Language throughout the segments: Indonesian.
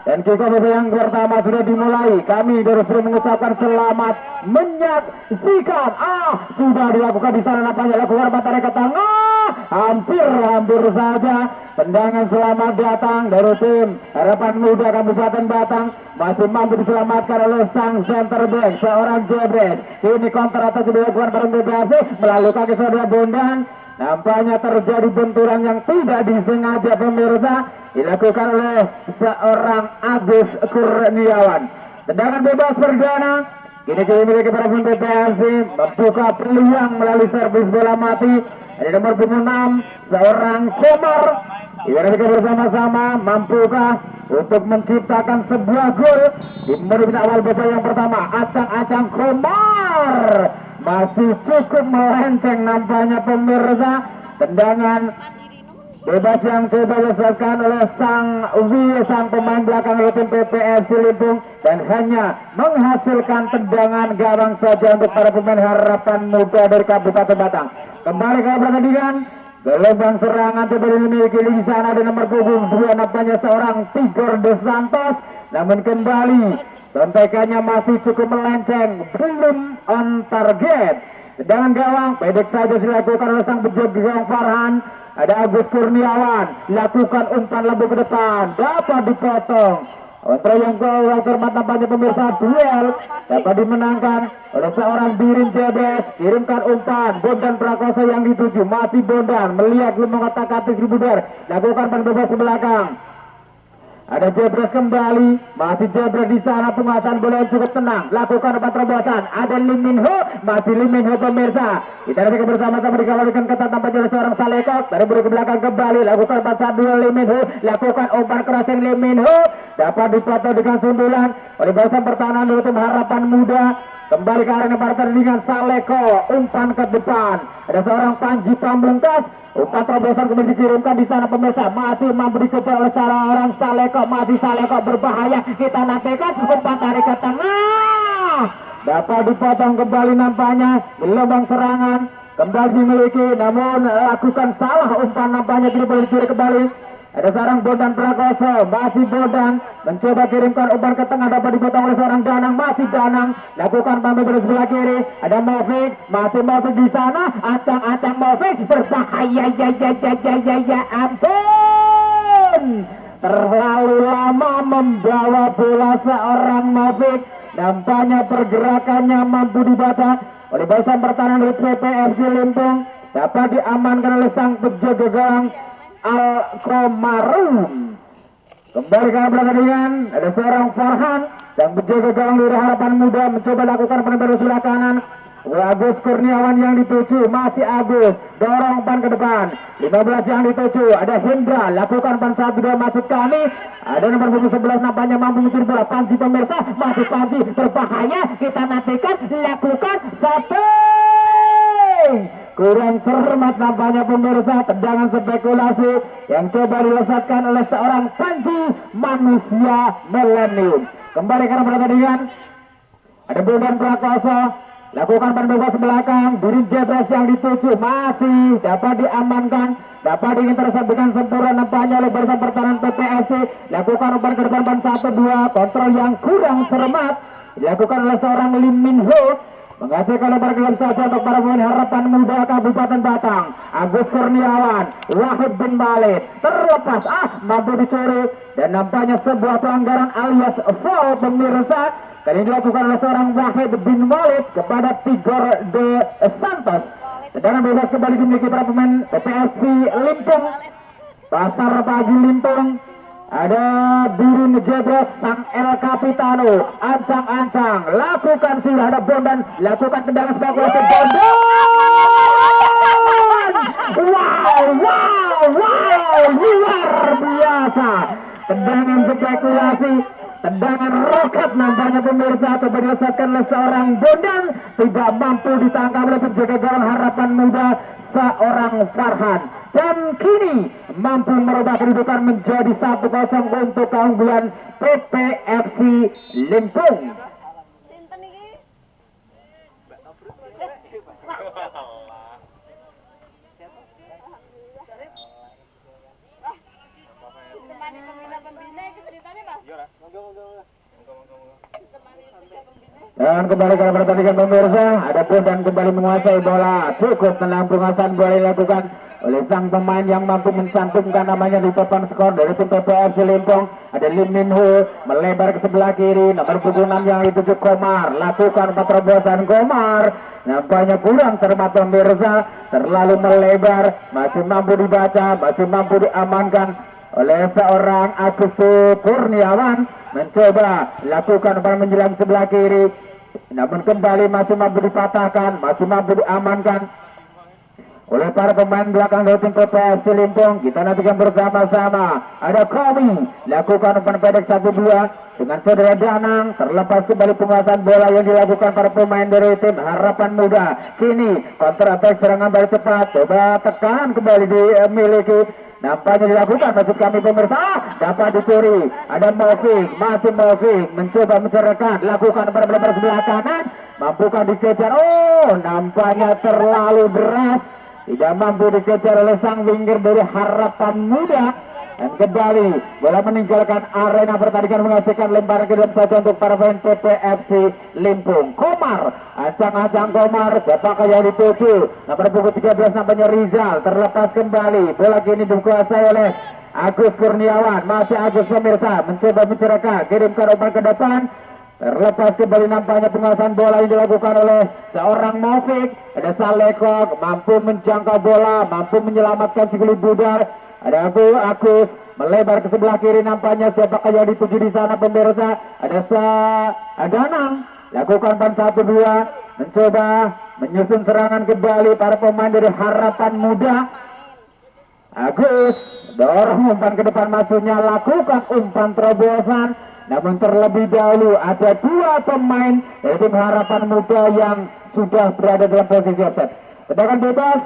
Dan kick-off yang pertama sudah dimulai. Kami dari sini mengucapkan selamat menyaksikan. Sudah dilakukan di sana, nampaknya lakukan batari ke tengah. Hampir saja. Tendangan selamat datang dari tim Harapan Muda Kabupaten Batang. Masih mampu diselamatkan oleh sang center back seorang Jebret. Ini counter atas dilakukan bareng BPAC melalui kaki saudara Bondan. Nampaknya terjadi benturan yang tidak disengaja pemirsa, dilakukan oleh seorang Agus Kurniawan. Tendangan bebas perdana kini dimiliki para pemain BPAC, membuka peluang melalui servis bola mati. Ada nomor 6 seorang Komar. Ibarat bersama-sama mampukah untuk menciptakan sebuah gol di menit awal babak yang pertama. Acang-acang Komar masih cukup melenceng nampaknya pemirsa. Tendangan bebas yang coba diselesaikan oleh sang pemain belakang dari tim PPSC Limpung dan hanya menghasilkan tendangan gawang saja untuk para pemain Harapan Muda dari Kabupaten Batang. Kembali ke pertandingan. Gelombang serangan coba dimiliki di sana ada nomor punggung 2 nampaknya seorang Tigor De Santos. Namun kembali contekannya masih cukup melenceng, belum on target. Tendangan gawang pendek saja dilakukan oleh sang penjaga gawang Farhan. Ada Agus Kurniawan, lakukan umpan lembut ke depan, dapat dipotong. Kontrol yang termat nampaknya pemirsa, duel dapat dimenangkan oleh seorang Birin Jebes. Kirimkan umpan, Bondan Prakoso yang dituju, masih Bondan melihat belum mengatakan distributor, lakukan umpan bebas ke belakang. Ada Jebres kembali, masih Jebres di sana, penguasaan bola yang cukup tenang, lakukan umpan terobosan. Ada Lim Min Ho, masih Lim Min Ho pemirsa. Kita nanti bersama-sama dikawalkan ketat tampaknya oleh seorang Salekok. Dari beri ke belakang kembali, lakukan umpan 1-2 Lim Min Ho, lakukan umpan crossing Lim Min Ho. Dapat dipotong dengan sundulan oleh barisan pertahanan dari tim Harapan Muda. Kembali ke arena pertandingan Saleko, umpan ke depan. Ada seorang Panji Pamungkas, umpan terobosan kemudian dikirimkan di sana pemirsa. Masih mampu dikejar oleh seorang Saleko, masih Saleko berbahaya. Kita nantikan umpan tarik ke tengah. Dapat dipotong kembali nampaknya. Gelombang serangan kembali dimiliki, namun lakukan salah umpan nampaknya tidak boleh dicuri kembali. Ada seorang Bondan Prakoso, masih Bondan mencoba kirimkan umpan ke tengah, dapat dipotong oleh seorang Danang, masih Danang lakukan pamit dari sebelah kiri. Ada Movik, masih Movik di sana, acang-acang Movik berbahaya, ya ampun, terlalu lama membawa bola seorang Movik. Nampaknya pergerakannya mampu dibaca oleh barisan pertahanan dari PPFC Limpung, dapat diamankan oleh sang penjaga gawang Al-Komarum. Kembali ke pertandingan, ada seorang Farhan yang menjaga gawang dari Harapan Muda, mencoba lakukan penembakan sebelah kanan. Agus Kurniawan yang dituju, masih Agus dorong umpan ke depan. 15 yang dituju, ada Hendra lakukan umpan 1-2 masuk kami. Ada nomor 11 nampaknya mampu mencuri bola. Panji pemirsa, masih Panji berbahaya. Kita nantikan, lakukan satu. Kurang cermat nampaknya pemirsa, tendangan spekulasi yang coba dilesatkan oleh seorang Panji manusia milenium. Kembali ke pertandingan, ada Bondan Prakoso lakukan umpan bebas belakang. Birin Jebres yang dituju, masih dapat diamankan, dapat diinterceptkan sempurna nampaknya oleh barisan pertahanan PPSC. Lakukan umpan ke depan 1-2, kontrol yang kurang cermat dilakukan oleh seorang Lim Min Ho. Menghasilkan lebar gelap saja untuk para pemain Harapan Muda Kabupaten Batang. Agus Kurniawan, Wahid bin Malik terlepas, mampu dicuri dan nampaknya sebuah pelanggaran alias foul pemirsa. Kali ini dilakukan oleh seorang Wahid bin Malik kepada Tigor De Santos. Tendangan bebas kembali dimiliki para pemain PPSC Limpung, Pasar Pagi Limpung. Ada Birin Jebres, sang El Capitano, ancang-ancang, lakukan sudah ada Bondan, lakukan tendangan spekulasi Bondan. Wow, luar biasa. Tendangan spekulasi, tendangan roket nampaknya pemirsa, coba dirasakan oleh seorang Bondan, tidak mampu ditangkap oleh penjaga gawang Harapan Muda seorang Farhan. Dan kini mampu merubah kedudukan menjadi 1-0 untuk keunggulan PPFC Limpung. Pembina itu ceritanya, Pak? Dan kembali ke pertandingan pemirsa, ada pun dan kembali menguasai bola. Cukup tenang penguasaan bola dilakukan oleh sang pemain yang mampu mencantumkan namanya di papan skor dari tim PPFC Limpong. Ada Lim Min Ho melebar ke sebelah kiri, nomor punggung 6 yang dituju Komar. Lakukan penerobosan Komar. Nampaknya kurang cermat pemirsa, terlalu melebar, masih mampu dibaca, masih mampu diamankan oleh seorang Agus Kurniawan. Mencoba lakukan menjelang sebelah kiri, namun kembali masih mampu dipatahkan, masih mampu diamankan oleh para pemain belakang dari tim PPFC Limpong. Kita nantikan bersama-sama. Ada Komi lakukan umpan pendek 1-2 dengan saudara Danang. Terlepas kembali penguasaan bola yang dilakukan para pemain dari tim Harapan Muda. Kini counter attack serangan balik cepat, coba tekan kembali dimiliki. Nampaknya dilakukan, maksud kami pemirsa, dapat dicuri. Ada Moving, masih Moving mencoba mencerahkan, lakukan pada sebelah kanan, mampukah dikejar? Oh, nampaknya terlalu deras, tidak mampu dikejar oleh sang winger dari Harapan Muda. Dan kembali bola meninggalkan arena pertandingan, menghasilkan lemparan ke dalam saja untuk para pemain PPFC Limpong. Komar, ancang-ancang Komar, siapakah yang dituju? Nomor punggung 13 namanya Rizal. Terlepas kembali, bola kini dikuasai oleh Agus Kurniawan. Masih Agus pemirsa, mencoba mencerahkan, kirimkan umpan ke depan. Terlepas kembali nampaknya penguasaan bola yang dilakukan oleh seorang Movik. Ada Salekok, mampu menjangkau bola, mampu menyelamatkan si kulit budar. Ada Agus melebar ke sebelah kiri, nampaknya siapakah yang dituju di sana pemirsa? Ada Danang lakukan pan 1-2, mencoba menyusun serangan kembali para pemain dari Harapan Muda. Agus dorong umpan ke depan, maksudnya lakukan umpan terobosan, namun terlebih dahulu ada dua pemain dari tim Harapan Muda yang sudah berada dalam posisi offset. Tendangan bebas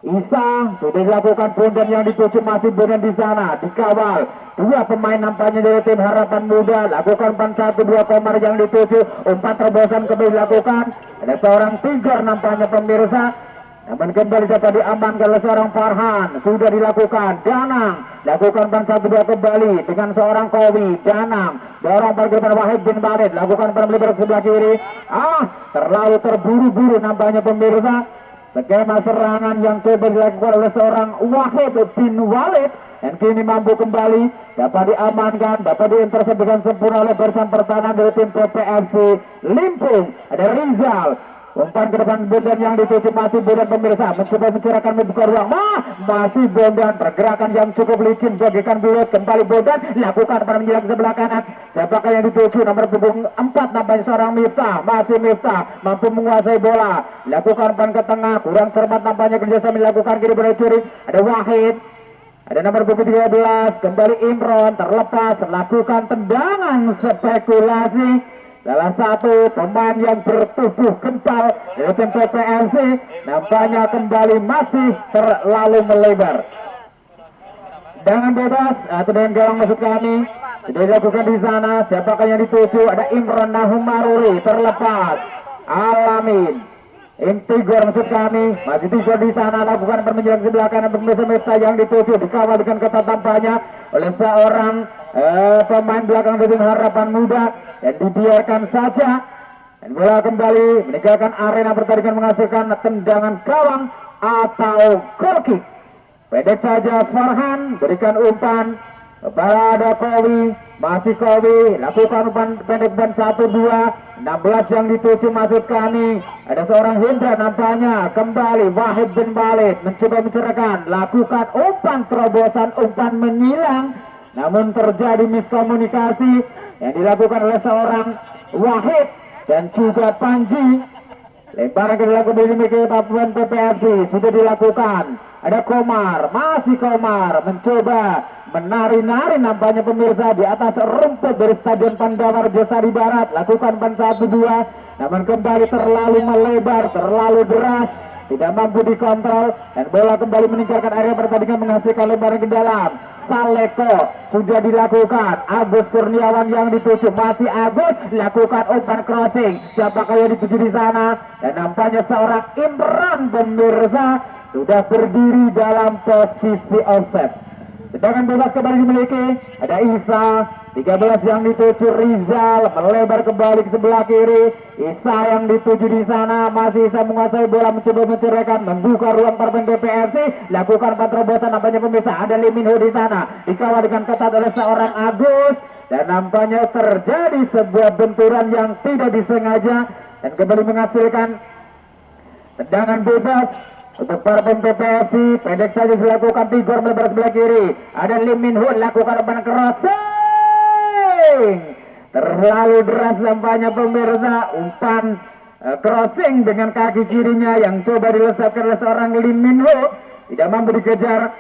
Isa sudah dilakukan, Bondan yang dituju masih Bondan di sana dikawal dua pemain nampaknya dari tim Harapan Muda. Lakukan umpan 1-2, Komar yang dituju, umpan terobosan kembali dilakukan. Ada seorang Tiger nampaknya pemirsa, namun kembali dapat diamankan oleh seorang Farhan. Sudah dilakukan, Danang lakukan umpan 1-2 kembali dengan seorang Kowi. Danang dorong pergerakan Wahid bin Balid, lakukan umpan melebar sebelah kiri. Terlalu terburu-buru nampaknya pemirsa. Skema serangan yang coba dilakukan oleh seorang Wahid bin Walid, dan kini mampu kembali, dapat diamankan, dapat diintersep dengan sempurna oleh barisan pertahanan dari tim PPFC Limpong. Ada Rizal, umpan ke depan Bondan yang dituju masih Bondan pemirsa, mencoba mencerahkan membuka ruang, masih Bondan, pergerakan yang cukup licin, bagikan bulat kembali Bondan, lakukan pada menjelang sebelah kanan. Siapakah yang dituju? Nomor punggung 4 nampaknya seorang Miftah, masih Miftah mampu menguasai bola, lakukan umpan ke tengah, kurang cermat nampaknya kerjasama dilakukan kiri pada curi. Ada Wahid, ada nomor punggung 13 kembali Imron, terlepas, lakukan tendangan spekulasi. Salah satu pemain yang bertubuh kental dari tim PPFC nampaknya kembali masih terlalu melebar. Dengan bebas atau dengan gawang maksud kami sudah dilakukan di sana. Siapakah yang dituju? Ada Imron Nahum Maruri, terlepas Alamin Intigor maksud kami, masih Tigor di sana, lakukan permenjelang sebelah kanan pemirsa Mesta yang dituju, dikawal dengan ketat tampaknya oleh seorang pemain belakang dari Harapan Muda, dan dibiarkan saja, dan bola kembali meninggalkan arena pertandingan, menghasilkan tendangan gawang atau goal kick. Pendek saja Farhan berikan umpan kepada Kowi, masih Kowi lakukan umpan pendek dan 1-2. 16 yang dituju maksud kami, ada seorang Hendra nampaknya kembali Wahid bin Balid mencoba mencerahkan, lakukan umpan terobosan, umpan menyilang, namun terjadi miskomunikasi yang dilakukan oleh seorang Wahid dan juga Panji. Lemparan ke dalam kembali dimiliki pemain PPFC sudah dilakukan. Ada Komar, masih Komar mencoba menari-nari nampaknya pemirsa di atas rumput dari Stadion Pandawar Josari Barat, lakukan umpan 1-2, namun kembali terlalu melebar, terlalu deras, tidak mampu dikontrol, dan bola kembali meninggalkan area pertandingan, menghasilkan lemparan ke dalam. Saleko sudah dilakukan, Agus Kurniawan yang dituju, masih Agus lakukan umpan crossing. Siapakah yang dituju di sana? Dan nampaknya seorang Imran pemirsa sudah berdiri dalam posisi offset. Sedangkan bebas kembali dimiliki, ada Isa, 13 yang dituju Rizal, melebar kembali ke sebelah kiri. Isa yang dituju di sana, masih Isa menguasai bola, mencoba menceraikan, membuka ruang para pemain BPFC, lakukan penerobosan. Nampaknya pemirsa ada Lee Min Ho di sana, dikawal dengan ketat oleh seorang Agus, dan nampaknya terjadi sebuah benturan yang tidak disengaja dan kembali menghasilkan tendangan bebas untuk para pemain BPFC. Pendek saja dilakukan, Tigor melebar sebelah kiri, ada Lee Min Ho lakukan umpan crossing. Terlalu deras nampaknya pemirsa, umpan crossing dengan kaki kirinya yang coba dilesatkan oleh seorang Lee Min Ho, tidak mampu dikejar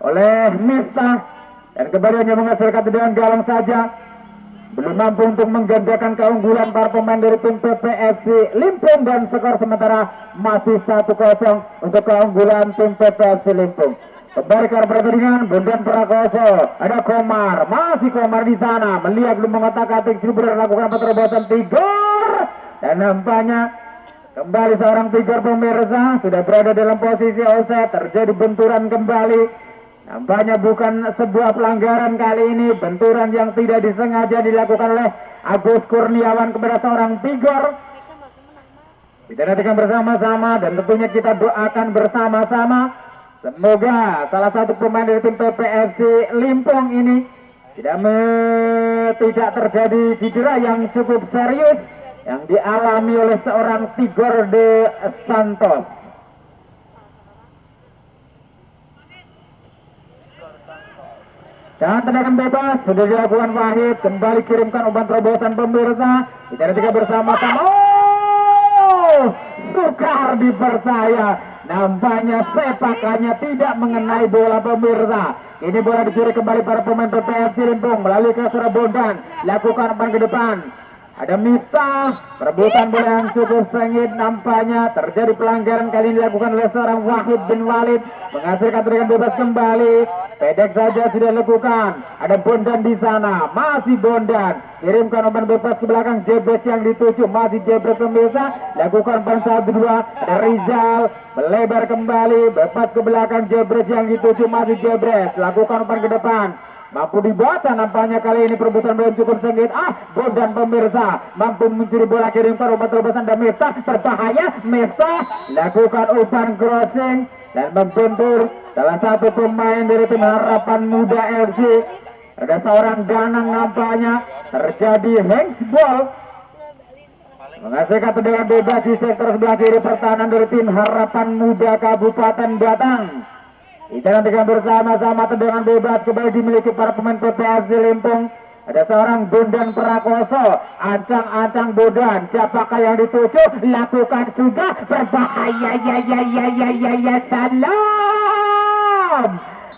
oleh Miftah, dan kembali hanya menghasilkan tendangan gawang saja, belum mampu untuk menggandakan keunggulan para pemain dari tim PPFC Limpung, dan skor sementara masih 1-0 untuk keunggulan tim PPFC Limpung. Kembali ke pertandingan, Bondan Prakoso, ada Komar, masih Komar di sana, melihat belum mengotak-atik, sudah melakukan penerobosan Tigor, dan nampaknya kembali seorang Tigor pemirsa sudah berada dalam posisi offside, terjadi benturan kembali. Nampaknya bukan sebuah pelanggaran kali ini, benturan yang tidak disengaja dilakukan oleh Agus Kurniawan kepada seorang Tigor. Kita nantikan bersama-sama dan tentunya kita doakan bersama-sama. Semoga salah satu pemain dari tim PPFC Limpung ini tidak terjadi cedera yang cukup serius yang dialami oleh seorang Tigor de Santos. Dan tendangan bebas sudah dilakukan Wahid, kembali kirimkan umpan terobosan pemirsa. Kita nantikan bersama-sama. Oh, sukar dipercaya. Nampaknya sepakannya tidak mengenai bola pemirsa. Ini bola dicuri kembali para pemain PPFC Limpung melalui Kasura Bondan. Lakukan umpan ke depan. Ada Miftah, perebutan bola yang cukup sengit, nampaknya terjadi pelanggaran kali ini dilakukan oleh seorang Wahid bin Walid, menghasilkan tendangan bebas kembali. Pendek saja sudah dilakukan. Ada Bondan di sana, masih Bondan, kirimkan umpan bebas ke belakang, Jebres yang dituju, masih Jebres pemirsa, lakukan umpan 1-2. Ada Rizal, melebar kembali, bebas ke belakang, Jebres yang dituju, masih Jebres, lakukan umpan ke depan. Mampu dibaca nampaknya kali ini, perebutan belum cukup sengit. Bondan pemirsa mampu mencuri bola, kirimkan umpan terobosan dan Miftah berbahaya. Miftah lakukan umpan crossing dan membentur salah satu pemain dari tim Harapan Muda FC. Ada seorang Danang nampaknya terjadi handsball, menghasilkan tendangan bebas di sektor sebelah kiri pertahanan dari tim Harapan Muda Kabupaten Batang. Kita nantikan bersama-sama tendangan bebas kembali dimiliki para pemain PPFC Limpung. Ada seorang Bondan Prakoso, ancang-ancang Bondan, siapakah yang dituju? Lakukan juga, berbahaya, ya, salam.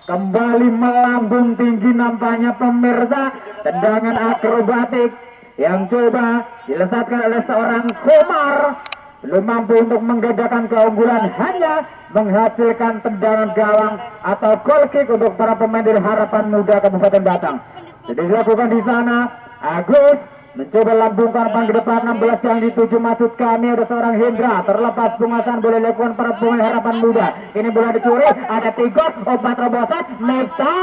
Kembali melambung tinggi nampaknya pemirsa, tendangan akrobatik yang coba dilesatkan oleh seorang Komar. Belum mampu untuk menggandakan keunggulan, hanya menghasilkan tendangan gawang atau goal kick untuk para pemain dari Harapan Muda Kabupaten Batang. Jadi dilakukan di sana, Agus mencoba lambungkan umpan ke depan, 16 yang dituju maksud kami, ada seorang Hendra, terlepas penguasaan boleh dilakukan para pemain Harapan Muda. Ini bola dicuri, ada Tigor, umpan terobosan, Miftah.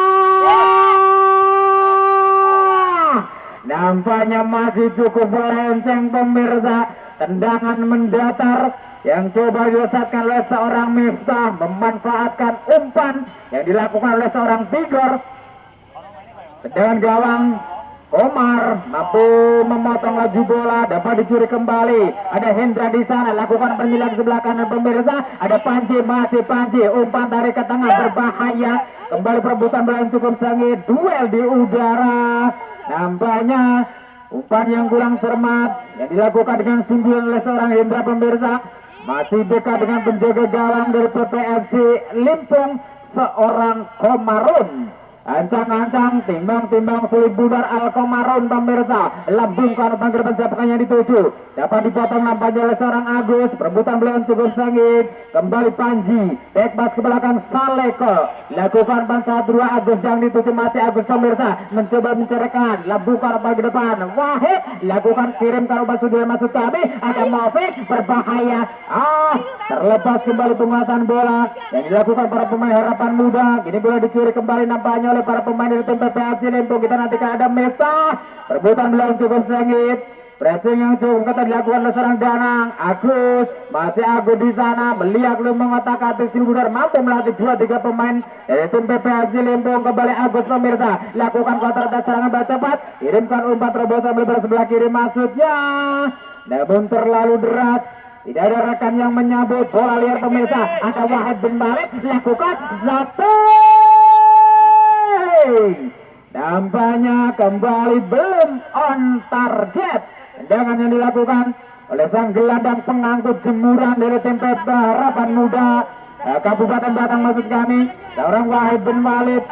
Nampaknya masih cukup melenceng pemirsa. Tendangan mendatar yang coba dilesatkan oleh seorang Miftah, memanfaatkan umpan yang dilakukan oleh seorang Tigor. Tendangan gawang, Komar mampu memotong laju bola, dapat dicuri kembali. Ada Hendra di sana, lakukan penyilang sebelah kanan pemirsa. Ada Panji, masih Panji, umpan tarik ke tengah berbahaya. Kembali perebutan bola yang cukup sengit, duel di udara. Nampaknya umpan yang kurang cermat yang dilakukan dengan sundulan oleh seorang Hendra pemirsa, masih dekat dengan penjaga gawang dari PPFC Limpung, seorang Komarun. Ancang-ancang, timbang-timbang sulit bubar Al-Komarun pemirsa, lambungkan umpan ke depan, siapakah yang dituju? Dapat dipotong nampaknya oleh seorang Agus, perebutan bola yang cukup sengit. Kembali Panji, backpass ke belakang Saleko, lakukan umpan 1-2. Agus yang dituju, masih Agus pemirsa, mencoba menceraikan, lambungkan umpan ke depan. Wahid, lakukan kirimkan umpan sudah masuk kami, ada Maufik, berbahaya. Terlepas kembali penguasaan bola yang dilakukan para pemain Harapan Muda. Kini bola dicuri kembali nampaknya oleh para pemain dari tim PPAC Limpung. Kita nantikan ada Mesa, perebutan belum cukup sengit. Pressing yang cukup ketat dilakukan oleh seorang Danang. Agus, masih Agus di sana melihat belum mengotak-atik Silbudar, mampu melatih 2-3 pemain dari tim PPAC Limpung. Kembali Agus pemirsa, lakukan counter attack serangan bola cepat, kirimkan umpan terobosan melebar sebelah kiri maksudnya, namun terlalu deras. Tidak ada rekan yang menyambut bola liar pemirsa. Ada Wahid bin Malik, lakukan satu. Nampaknya kembali belum on target. Tendangan yang dilakukan oleh sang gelandang pengangkut jemuran dari tim Harapan Muda Kabupaten Batang maksud kami, seorang Wahid bin Walid.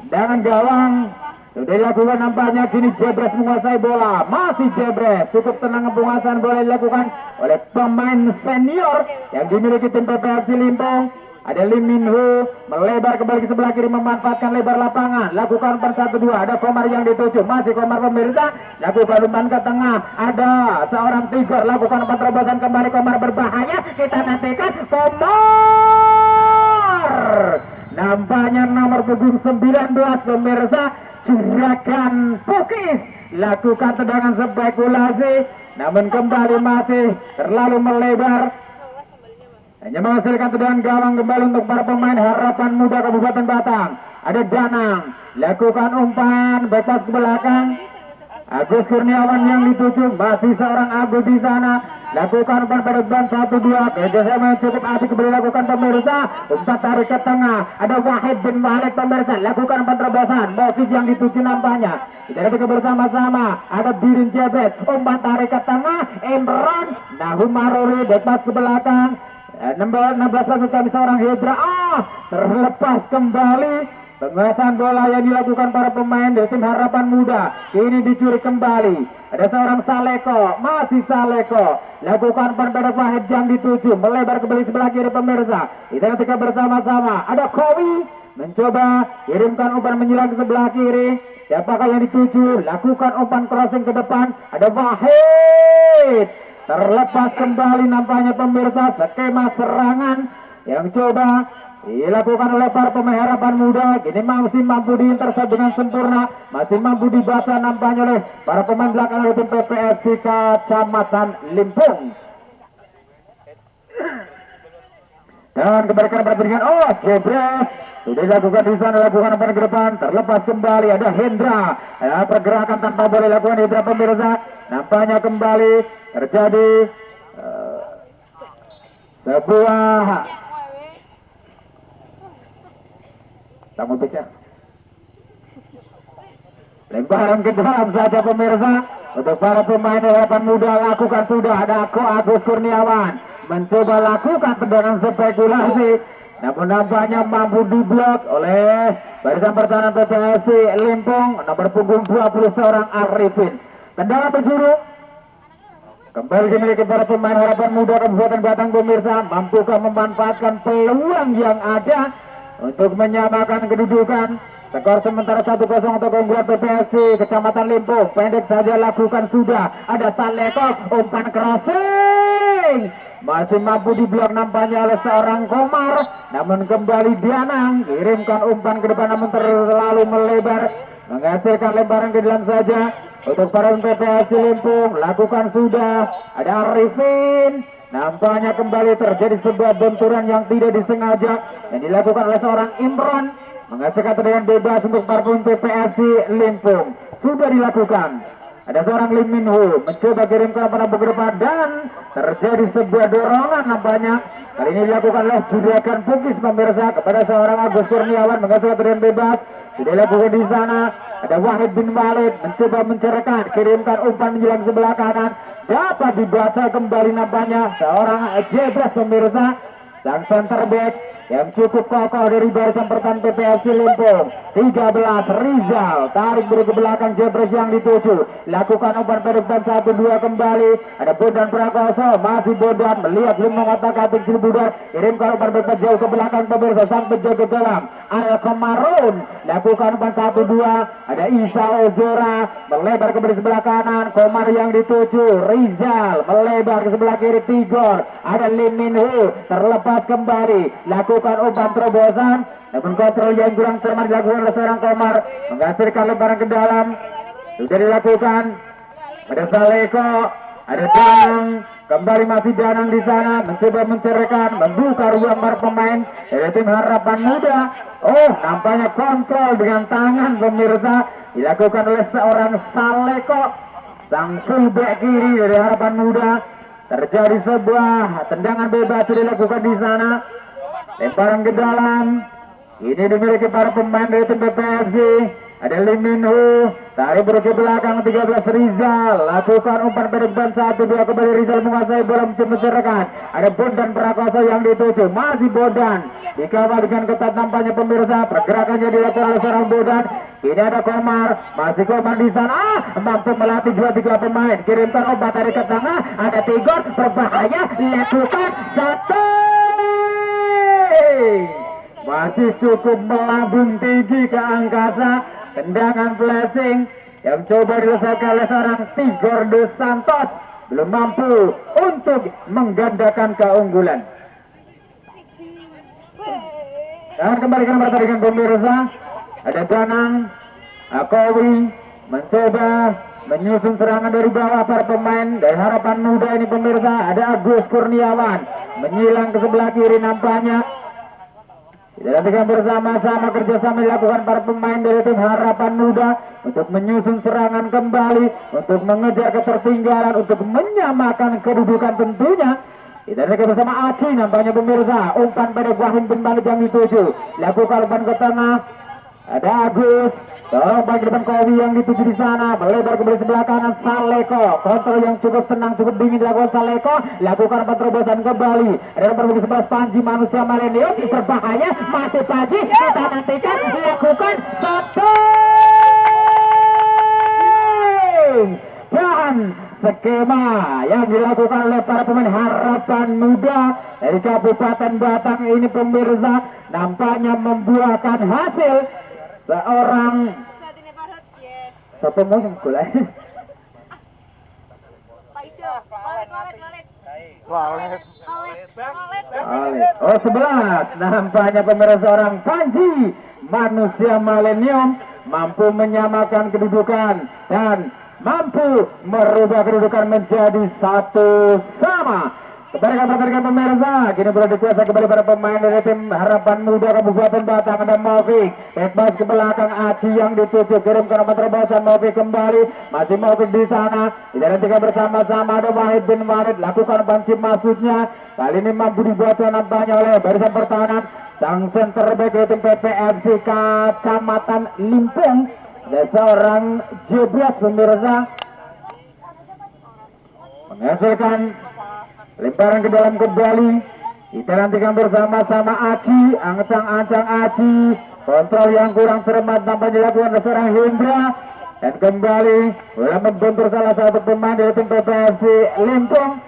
Tendangan gawang sudah dilakukan, nampaknya kini Jebres menguasai bola. Masih Jebres, cukup tenang penguasaan bola dilakukan oleh pemain senior yang dimiliki tim PPFC Limpung. Ada Lim Min Ho melebar kembali ke sebelah kiri, memanfaatkan lebar lapangan, lakukan umpan 1-2. Ada Komar yang dituju, masih Komar pemirsa, lakukan umpan ke tengah. Ada seorang Tigor, lakukan umpan terobosan kembali. Komar berbahaya, kita nantikan Komar. Nampaknya nomor punggung 19 pemirsa, Juragan Pukis, lakukan tendangan spekulasi, namun kembali masih terlalu melebar. Hanya menghasilkan tendangan gawang kembali untuk para pemain Harapan Muda Kabupaten Batang. Ada Danang, lakukan umpan bebas ke belakang. Agus Kurniawan yang dituju, masih seorang Agus di sana, lakukan umpan pada ban 1-2. Kerjasama yang cukup apik kembali lakukan pemirsa. Umpan tarik ke tengah, ada Wahid bin Malik pemirsa, lakukan umpan terobosan. Motif yang dituju nampaknya tidak dapat bersama-sama. Ada Birin Jebres, umpan tarik ke tengah. Imran Nahum Maruri bebas ke belakang. 16 kami seorang Hedra, terlepas kembali. Penguasaan bola yang dilakukan para pemain dari tim Harapan Muda kini dicuri kembali. Ada seorang Saleko, masih Saleko, lakukan umpan pada Wahid yang dituju, melebar kembali sebelah kiri pemirsa. Kita ketika bersama-sama. Ada Kowi mencoba kirimkan umpan menyilang ke sebelah kiri. Siapakah yang dituju? Lakukan umpan crossing ke depan. Ada Wahid, terlepas kembali nampaknya pemirsa. Skema serangan yang coba dilakukan oleh para pemain Harapan Muda kini masih mampu diintercept dengan sempurna, masih mampu dibaca nampaknya oleh para pemain belakang dari tim PPFC Kecamatan Limpung. Dan kembalikan pertandingan. Jebres sudah dilakukan di sana, lakukan umpan ke depan, terlepas kembali. Ada Hendra, pergerakan tanpa boleh lakukan Hendra pemirsa. Nampaknya kembali terjadi sebuah tamu bicara lemparan ke dalam saja pemirsa untuk para pemain Harapan Muda. Lakukan sudah, ada Agus Kurniawan mencoba lakukan tendangan spekulasi, namun nampaknya mampu diblok oleh barisan pertahanan PPFC Limpung nomor punggung 20 seorang Arifin. Tendangan penjuru kembali dimiliki para pemain Harapan Muda Kabupaten Batang pemirsa. Mampukah memanfaatkan peluang yang ada untuk menyamakan kedudukan? Skor sementara 1-0 untuk keunggulan PPFC Kecamatan Limpung. Pendek saja lakukan sudah. Ada Salekov, umpan crossing, masih mampu diblok nampaknya oleh seorang Komar, namun kembali Danang kirimkan umpan ke depan, namun terlalu melebar, menghasilkan lemparan ke dalam saja untuk para PPFC Limpung. Lakukan sudah, ada Arifin, nampaknya kembali terjadi sebuah benturan yang tidak disengaja yang dilakukan oleh seorang Imran, menghasilkan tendangan bebas untuk para pemain PPFC Limpung. Sudah dilakukan. Ada seorang Lim Min Ho mencoba kirimkan pada ke depan dan terjadi sebuah dorongan nampaknya. Kali ini dilakukan oleh Juragan Pukis pemirsa kepada seorang Agus Kurniawan, menghasilkan tendangan bebas. Sudah dilakukan di sana. Ada Wahid bin Walid mencoba mencerahkan, kirimkan umpan menjelang sebelah kanan. Dapat dibaca kembali nampaknya seorang Jebres pemirsa, sang center back yang cukup kokoh dari barisan pertahanan PPFC Limpung. 13 Rizal tarik beri ke belakang, Jebres yang dituju, lakukan umpan pada depan 1-2 kembali. Ada Bondan Prakoso, masih Bondan melihat belum mengotak-atik Silbudar, kirimkan umpan bebas jauh ke belakang pemirsa, sang penjaga dalam Ariel Kemarun, lakukan umpan 1-2. Ada Isa Ozora melebar ke sebelah kanan, Komar yang dituju, Rizal melebar ke sebelah kiri, Tigor, ada Lim Min Ho terlepas kembali, lakukan lakukan umpan terobosan, namun kontrol yang kurang cermat dilakukan oleh seorang Komar, menghasilkan lemparan ke dalam. Sudah dilakukan. Ada Saleko, ada Danang, kembali masih Danang di sana, mencoba menceraikan, membuka ruang para pemain dari tim Harapan Muda. Oh, nampaknya kontrol dengan tangan pemirsa dilakukan oleh seorang Saleko, sang fullback kiri dari Harapan Muda. Terjadi sebuah tendangan bebas dilakukan di sana. Lemparan ke dalam. Ini dimiliki para pemain dari tim PPFC. Ada Lim Min Ho, tarik ke belakang 13 Rizal, lakukan umpan pendek ban 1-2 kembali Rizal menguasai bola mencerahkan. Ada Bondan Prakoso yang dituju, masih Bondan dikawal dengan ketat nampaknya pemirsa, pergerakannya dilakukan oleh seorang Bondan. Ini ada Komar, masih Komar di sana, mampu melatih 2-3 pemain, kirimkan umpan dari ke tengah, ada Tigor, berbahaya, lakukan satu. Masih cukup melambung tinggi ke angkasa. Tendangan flashing yang coba diselesaikan oleh seorang Tigor dos Santos belum mampu untuk menggandakan keunggulan. Dan kembali ke nomor dengan pemirsa, ada Danang, Akowi mencoba menyusun serangan dari bawah para pemain dari Harapan Muda ini pemirsa. Ada Agus Kurniawan menyilang ke sebelah kiri nampaknya. Dilakukan bersama-sama kerjasama dilakukan para pemain dari tim Harapan Muda untuk menyusun serangan kembali, untuk mengejar ketertinggalan, untuk menyamakan kedudukan tentunya. Dilakukan bersama Aci nampaknya pemirsa, umpan pada Wahim bin Malik yang dituju, lakukan umpan ke tengah. Ada Agus, dorong bagi depan Kowi yang dituju di sana, melebar kembali sebelah kanan Saleko, kontrol yang cukup tenang, cukup dingin dilakukan Saleko, lakukan penerobosan kembali. Ada nomor 11 Panji Manusia Milenium, berbahaya, masih Panji, kita nantikan, lakukan satu. Dan skema yang dilakukan oleh para pemain Harapan Muda dari Kabupaten Batang ini pemirsa nampaknya membuahkan hasil. Seorang satu musim gula. Oh 11 nampaknya pemirsa seorang Panji Manusia Milenium mampu menyamakan kedudukan dan mampu merubah kedudukan menjadi 1-1. Kembali pertandingan pemirsa, kini boleh dikuasai kembali para pemain dari tim Harapan Muda Kabupaten Batang. Ada Maufik, bebas ke belakang Aci yang dituju, kirim ke nomor terobosan Maufik kembali, masih Maufik di sana. Tidak tiga bersama-sama ada Wahid bin Walid, lakukan panci maksudnya. Kali ini mampu dibuat nampaknya oleh barisan pertahanan sang center back dari tim PPFC Kecamatan Limpung. Ada seorang Jeblas pemirsa menghasilkan lemparan ke dalam kembali. Kita nantikan bersama-sama Aci, ancang-ancang Aci, kontrol yang kurang cermat nampaknya dilakukan oleh seorang Hendra. Dan kembali bola membentur salah satu pemain dari tim PPFC Limpung,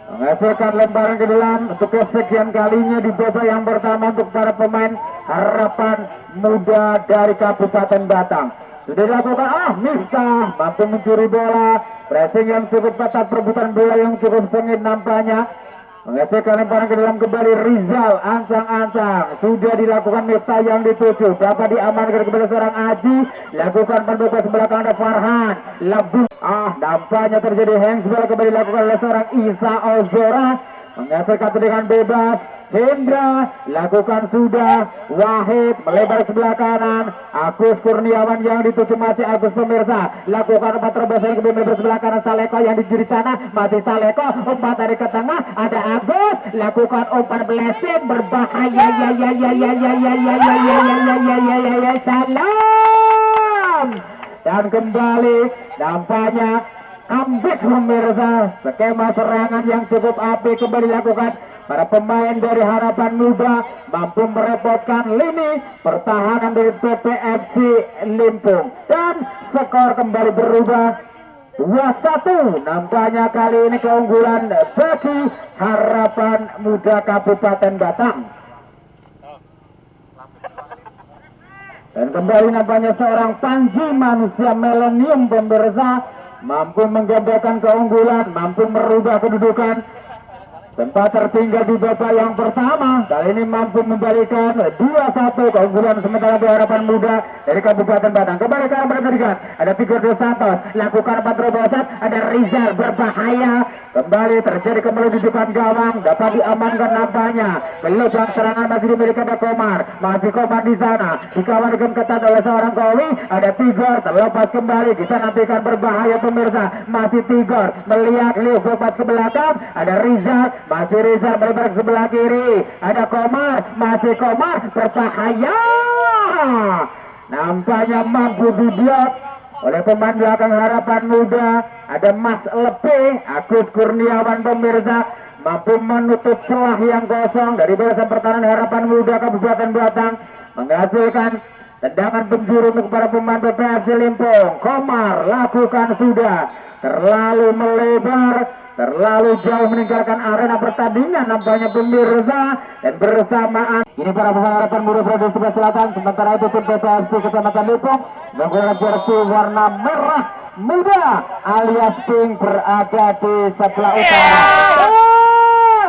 menghasilkan lemparan ke dalam untuk kesekian kalinya di babak yang pertama untuk para pemain Harapan Muda dari Kabupaten Batang. Sudah dilakukan, Miftah mampu mencuri bola, pressing yang cukup ketat, perebutan bola yang cukup sengit nampaknya, menghasilkan lemparan ke dalam kembali Rizal, ancang-ancang, sudah dilakukan Miftah yang dituju, dapat diamankan kepada seorang Aji, lakukan pembuka sebelah kanan ada Farhan, lebih, nampaknya terjadi handsball kembali dilakukan oleh seorang Isa Ozora, menghasilkan tendangan bebas. Hendra lakukan sudah, Wahid melebar sebelah kanan, Agus Kurniawan yang dituju masih Agus pemirsa, lakukan umpan terobosan ke melebar sebelah kanan Saleko yang dituju di sana, masih Saleko, umpan dari ke tengah, ada Agus, lakukan umpan blessing berbahaya, salam, dan kembali nampaknya comeback pemirsa, skema serangan yang cukup apik kembali dilakukan. Para pemain dari Harapan Muda mampu merepotkan lini pertahanan dari PPFC Limpung. Dan skor kembali berubah 2-1. Nampaknya kali ini keunggulan bagi Harapan Muda Kabupaten Batang. Dan kembali nampaknya seorang Panji Manusia Milenium pemirsa mampu menggandakan keunggulan, mampu merubah kedudukan. Sempat tertinggal di babak yang pertama, kali ini mampu membalikan 2-1 keunggulan sementara di Harapan Muda dari Kabupaten Batang. Kembali ke arah pertandingan, ada Tigor Dos Santos, lakukan terobosan, ada Rizal berbahaya, kembali terjadi kembali di depan gawang, dapat diamankan nampaknya. Peluang serangan masih dimiliki ada Komar, masih Komar di sana, dikawal dengan ketat oleh seorang Kowi, ada Tigor terlepas kembali, kita nantikan berbahaya pemirsa, masih Tigor melihat Leo berpas ke belakang, ada Rizal, masih Rizal bergerak sebelah kiri, ada Komar, masih Komar berbahaya, nampaknya mampu diblok oleh pemain belakang Harapan Muda. Ada Mas Lepe, Agus Kurniawan pemirsa, mampu menutup celah yang kosong dari barisan pertahanan Harapan Muda Kabupaten Batang, menghasilkan tendangan penjuru untuk para pemain PPFC Limpong. Komar lakukan sudah terlalu melebar, terlalu jauh meninggalkan arena pertandingan nampaknya pemirsa, dan bersamaan ini para pemain Harapan Muda berada di sebelah selatan, sementara itu tim PPFC Kecamatan Limpong menggunakan jersey warna merah muda alias pink berada di sebelah utara.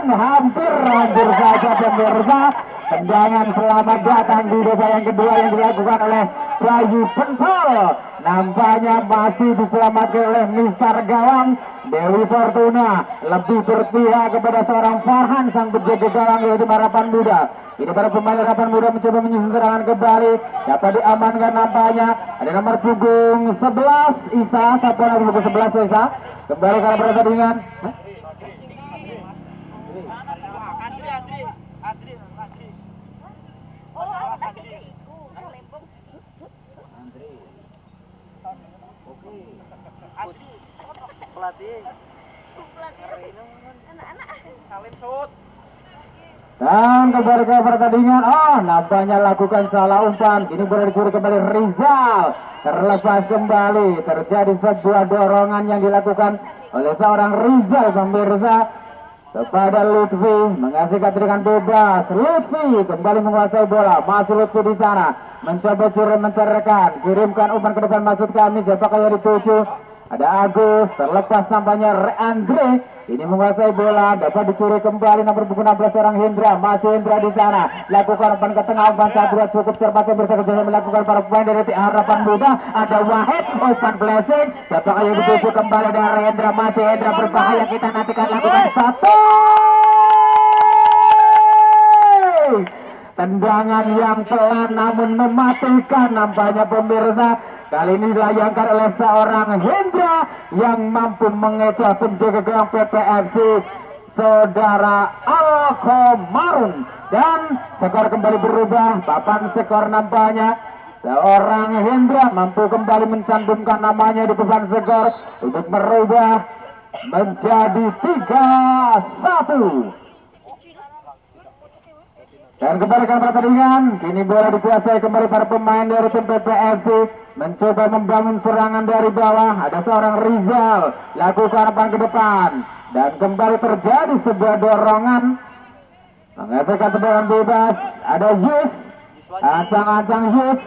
Hampir saja pemirsa, tendangan selamat datang di babak yang kedua yang dilakukan oleh Bayu Pentol, nampaknya masih diselamatkan oleh Mister Gawang. Dewi Fortuna lebih berpihak kepada seorang Farhan sang penjaga gawang yaitu Harapan Muda. Ini para pemain Harapan Muda mencoba menyusun serangan kembali, dapat diamankan nampaknya. Ada nomor punggung 11 Isa, siapa nomor punggung 11 Isa, kembali ke pertandingan. Dan kembali ke pertandingan. Nampaknya lakukan salah umpan. Ini boleh dicuri kembali Rizal. Terlepas kembali. Terjadi sebuah dorongan yang dilakukan oleh seorang Rizal pemirsa kepada Lutfi, mengasihkan dengan bebas. Lutfi kembali menguasai bola. Masih Lutfi di sana, mencoba curi mencerahkan, kirimkan umpan ke depan maksud kami. Siapakah yang dituju? Ada Agus, terlepas nampaknya Andre. Ini menguasai bola, dapat dicuri kembali nomor punggung 16 orang Hendra. Masih Hendra di sana, lakukan umpan ke tengah, umpan saat cukup cermat bersama melakukan para pemain dari Harapan Muda. Ada Wahid, umpan blessing, siapakah yang dituju kembali dari Hendra. Masih Hendra berbahaya, kita nantikan lakukan satu tendangan yang pelan namun mematikan nampaknya pemirsa. Kali ini dilayangkan oleh seorang Hendra yang mampu mengejar penjaga gawang PPFC saudara Alkomarun, dan skor kembali berubah. Papan skor nampaknya seorang Hendra mampu kembali mencantumkan namanya di papan skor untuk merubah menjadi 3-1. Dan kembali ke pertandingan, kini bola dikuasai kembali para pemain dari tim PPFC, mencoba membangun serangan dari bawah. Ada seorang Rizal, lakukan umpan ke depan, dan kembali terjadi sebuah dorongan, menghasilkan tendangan bebas. Ada Yus, ancang-ancang Yus,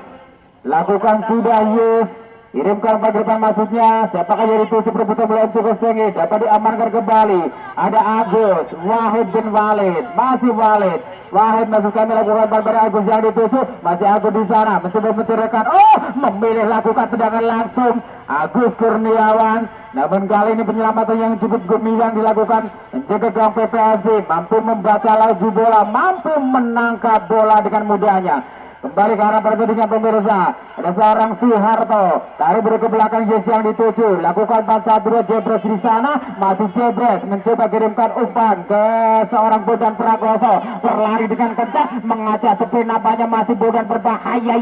lakukan sudah Yus, kirimkan umpan ke depan maksudnya. Siapakah yang dituju perebutan bola cukup sengit, dapat diamankan kembali. Ada Agus, Wahid bin Walid, masih Walid. Wahid masuk kami lakukan pada Agus yang dituju, masih Agus di sana mencoba mencerahkan. Memilih lakukan tendangan langsung Agus Kurniawan. Namun kali ini penyelamatan yang cukup gemilang dilakukan menjaga gawang PPFC, mampu membaca laju bola, mampu menangkap bola dengan mudahnya. Kembali ke arah pertandingan pemirsa, ada seorang Soeharto, tarik beri ke belakang Yes yang dituju, lakukan pasal 2 Jebres di sana, masih Jebres mencoba kirimkan umpan ke seorang Bodan Prakoso, berlari dengan kencang, mengajak sepi nampaknya masih Bodan berbahaya,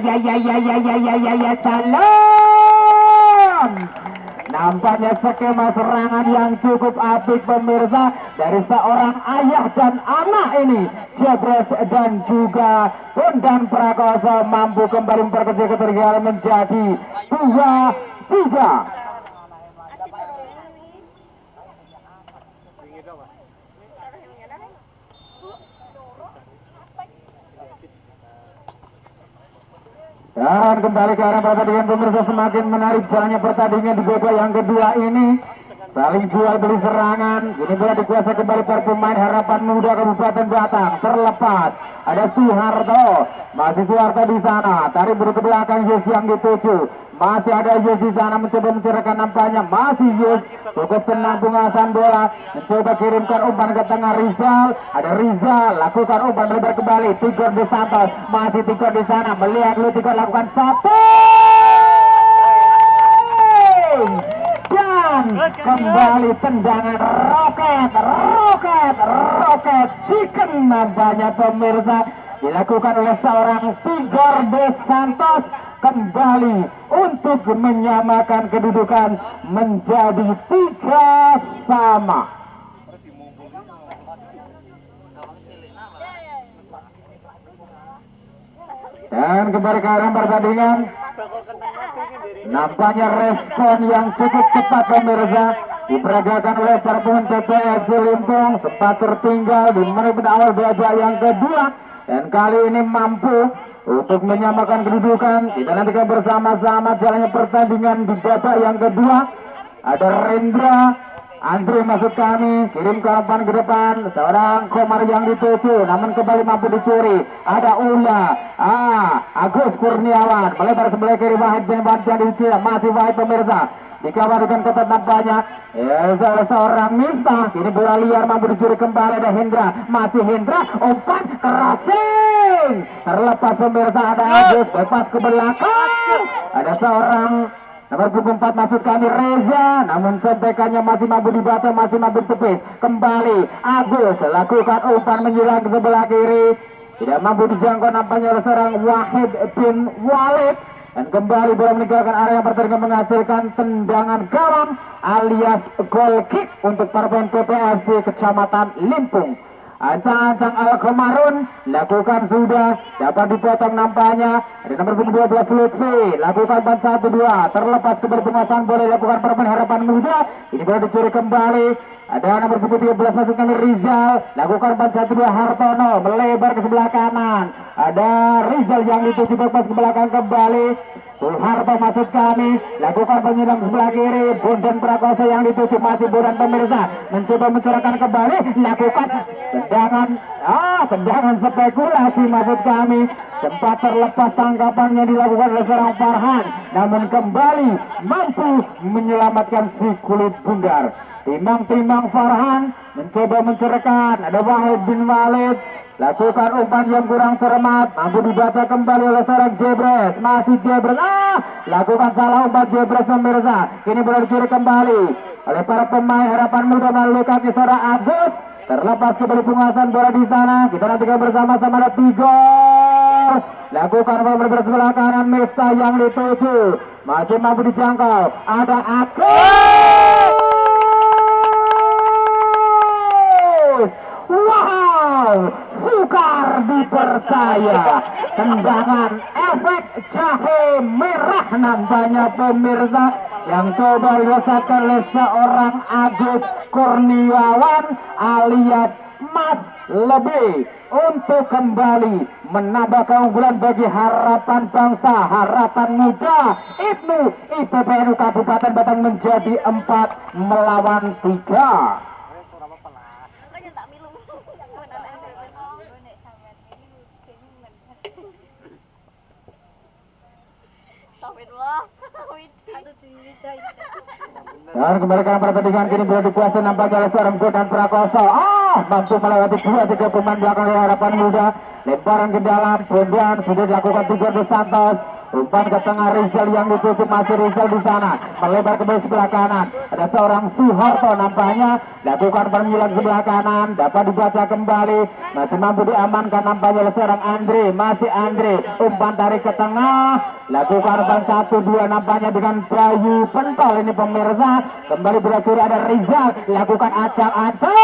salam. Nampaknya skema serangan yang cukup apik pemirsa dari seorang ayah dan anak ini, Jebres dan juga Bondan Prakoso, mampu kembali memperkecil ketertinggalan menjadi 2-3. Dan kembali ke arah pertandingan pemirsa, semakin menarik jalannya pertandingan di babak yang kedua ini. saling jual beli serangan. Ini bola dikuasai kembali para pemain Harapan Muda Kabupaten Batang. Terlepas ada Suharto, masih Suharto di sana. Tarik buru ke belakang Yes yang dituju. Masih ada Yes di sana mencoba mencerahkan nampaknya. Masih Yes cukup tenang penguasaan bola. Mencoba kirimkan umpan ke tengah Rizal. Ada Rizal lakukan umpan melebar kembali. Tigor de Santos masih Tigor di sana. Melihat lu Tigor lakukan satu. Dan kembali tendangan roket chicken nampaknya pemirsa dilakukan oleh seorang Tigor de Santos kembali untuk menyamakan kedudukan menjadi 3-3. Dan kembali ke arah pertandingan. Nampaknya respon yang cukup cepat pemirsa diperagakan oleh para pemain PPSC Limpung, sempat tertinggal di menit awal babak yang kedua dan kali ini mampu untuk menyamakan kedudukan. Kita nantikan bersama-sama jalannya pertandingan di babak yang kedua. Ada Rendra Andre maksud kami, kirim ke umpan ke depan, seorang Komar yang dituju, namun kembali mampu dicuri. Ada Ula, Agus Kurniawan, melebar sebelah kiri Wahid bin Badjan dicuri, masih Wahid pemirsa. Dikawal dengan ketat nampaknya, seorang Miftah, ini bola liar mampu dicuri kembali, ada Hendra, masih Hendra, umpan crossing. Terlepas pemirsa, ada Agus, lepas ke belakang, ada seorang nomor 24 maksud kami Reza, namun sentekannya masih mampu dibaca, masih mampu tepis. Kembali Agus lakukan umpan menyerang ke sebelah kiri, tidak mampu dijangkau nampaknya oleh seorang Wahid bin Walid. Dan kembali bola meninggalkan area pertandingan menghasilkan tendangan gawang alias goal kick untuk para pemain PPSC Kecamatan Limpung. Ancang-ancang Al-Komarun lakukan sudah, dapat dipotong nampaknya. Ada nomor 12 Lutfi lakukan ban 1-2, terlepas keberpenguasaan boleh lakukan permain Harapan Muda. Ini boleh dicuri kembali. Ada nomor 13 masukkan Rizal lakukan ban 1-2 Hartono melebar ke sebelah kanan. Ada Rizal yang dituju lepas ke belakang kembali. Harto maksud kami lakukan penyerang sebelah kiri. Bondan Prakoso yang dituju masih Bondan pemirsa mencoba mencerahkan kembali, lakukan tendangan spekulasi maksud kami, sempat terlepas tangkapannya dilakukan oleh seorang Farhan, namun kembali mampu menyelamatkan si kulit bundar. Timbang-timbang Farhan mencoba mencerahkan, ada Wahid bin Walid lakukan umpan yang kurang cermat, mampu dibaca kembali oleh seorang Jebres, masih Jebres, lakukan salah umpan Jebres pemirsa. Kini boleh dicuri kembali oleh para pemain Harapan Muda melalui kaki seorang Agus. Terlepas kembali penguasaan bola di sana. Kita nantikan bersama-sama ada Tigor. Lakukan umpan sebelah kanan Miftah yang dituju, masih mampu dijangkau. Ada Agus. Wow, sukar dipercaya, tendangan efek jahe merah nampaknya pemirsa yang coba dirasakan oleh seorang Agus Kurniawan alias Mas Lebih untuk kembali menambah keunggulan bagi Harapan Bangsa Harapan Muda Ibnu IPPNU Kabupaten Batang menjadi 4 melawan 3. Dan kembali ke pertandingan kini boleh dikuasai nampaknya oleh seorang Bondan Prakoso. Mampu melewati 2-3 pemain belakang dari Harapan Muda. Lemparan ke dalam, Bondan sudah dilakukan Tigor de Santos. Umpan ke tengah Rizal yang ditutup, masih Rizal di sana. Melebar ke sebelah kanan. Ada seorang Suharto nampaknya lakukan penyilang sebelah kanan, dapat dibaca kembali, masih mampu diamankan nampaknya oleh seorang Andre, masih Andre. Umpan tarik ke tengah, lakukan umpan 1-2 nampaknya dengan Bayu Pentol ini pemirsa. Kembali berakhir ada Rizal, lakukan acang-acang.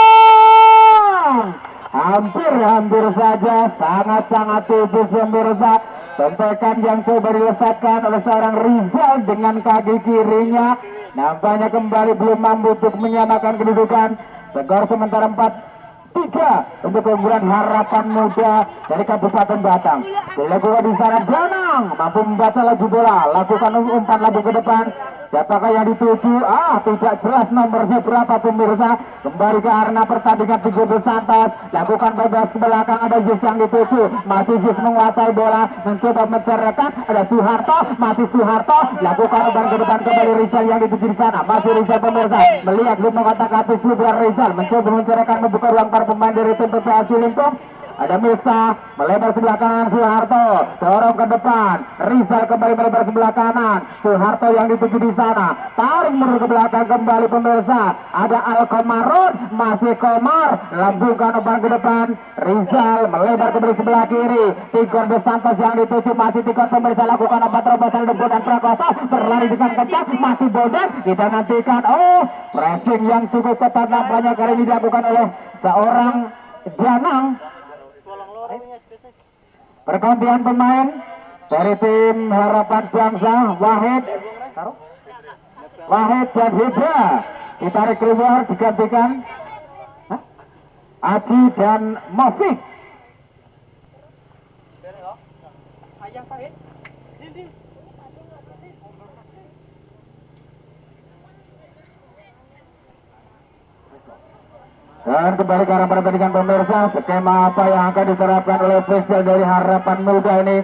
Hampir saja, sangat-sangat tipis pemirsa. Tembakan yang coba dilesatkan oleh seorang Rizal dengan kaki kirinya nampaknya kembali belum mampu untuk menyamakan kedudukan. Skor sementara 4-3 untuk keunggulan Harapan Muda dari Kabupaten Batang. Dilakukan di sana Danang mampu membaca laju bola, lakukan umpan laju ke depan. Siapakah yang dituju? Tidak jelas nomornya berapa pemirsa. Kembali ke arena pertandingan Tigo Dos Santos. Lakukan bebas ke belakang, ada Jus yang dituju. Masih Jus menguasai bola, mencoba menceritakan. Ada Soeharto, masih Soeharto. Lakukan umpan ke depan kembali Rizal yang dituju di sana. Masih Rizal pemirsa. Melihat belum mengatakan atis Lubrar Rizal. Mencoba menceritakan membuka ruang para pemain dari tim PPSI Limpung. Ada Mirsa melebar sebelah kanan Soeharto, dorong ke depan. Rizal kembali melebar sebelah kanan. Soeharto yang dituju di sana, tarik mundur ke belakang kembali pemirsa. Ada Alkomarun, masih Komar, lambungkan umpan ke depan. Rizal melebar kembali sebelah kiri. Tigor Dos Santos yang dituju, masih Tigor pemirsa, lakukan umpan terobosan Debut dan Prakoso, berlari dengan kencang, masih Bodan. Kita nantikan, pressing yang cukup ketat nampaknya kali ini dilakukan oleh seorang Janang. Pergantian pemain dari tim Harapan Bangsa, Wahid dan Hidra ditarik keluar, digantikan Aji dan Mofik. Dan kembali ke arah pertandingan pemirsa, skema apa yang akan diterapkan oleh official dari Harapan Muda ini,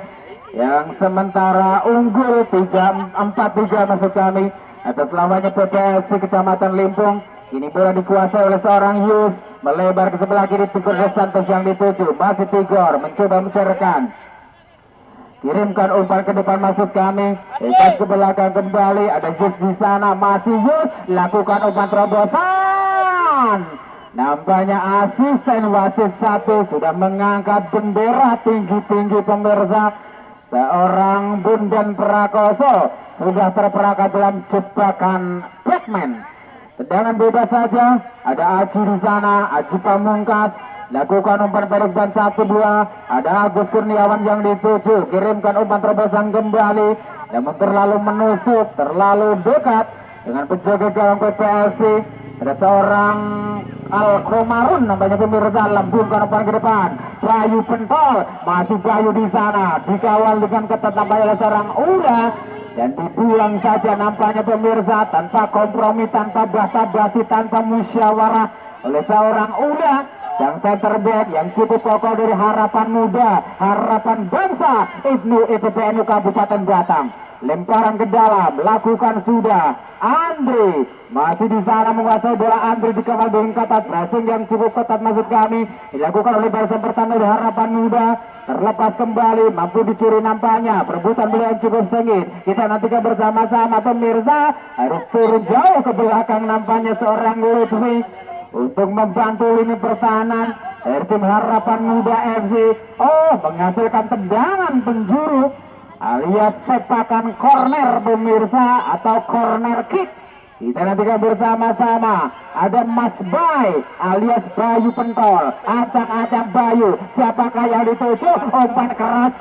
yang sementara unggul 4-3 maksud kami atas lawannya PPSI Kecamatan Limpung. Ini bola dikuasai oleh seorang Yus, melebar ke sebelah kiri. Tigor Dos Santos yang dituju, masih Tigor mencoba mencerkan, kirimkan umpan ke depan maksud kami. Lepas ke belakang kembali, ada Yus di sana, masih Yus, lakukan umpan terobosan. Nampaknya asisten wasit 1 sudah mengangkat bendera tinggi-tinggi pemirsa. Seorang Bundan Prakoso sudah terperangkap dalam jebakan Batman. Tendangan bebas saja, ada Aji di sana, Aji Pamungkas. Lakukan umpan pendek dan 1-2. Ada Agus Kurniawan yang dituju, kirimkan umpan terobosan kembali. Namun terlalu menusuk, terlalu dekat dengan penjaga gawang PPSI. Ada seorang Alkomarun nampaknya pemirsa, lambungkan umpan ke depan. Bayu Pentol, masih Bayu di sana, dikawal dengan ketat nampaknya oleh seorang Uda, dan dibuang saja nampaknya pemirsa, tanpa kompromi, tanpa basa-basi, tanpa musyawarah oleh seorang Uda. Yang center back yang cukup kokoh dari Harapan Muda, Harapan Bangsa, Ibnu IPPNU Kabupaten Batang. Lemparan ke dalam, lakukan sudah. Andre masih di sana menguasai bola. Andre dikawal dengan ketat, pressing yang cukup ketat maksud kami dilakukan oleh barisan pertama dari Harapan Muda. Terlepas kembali, mampu dicuri nampaknya. Perebutan bola yang cukup sengit. Kita nantikan bersama-sama pemirsa. Harus turun jauh ke belakang nampaknya seorang Lutfi untuk membantu lini pertahanan dari tim Harapan Muda FC. Menghasilkan tendangan penjuru alias sepakan corner pemirsa, atau corner kick. Kita nantikan bersama-sama. Ada Mas Bay alias Bayu Pentol, acak-acak Bayu. Siapakah yang dituju? Umpan keras,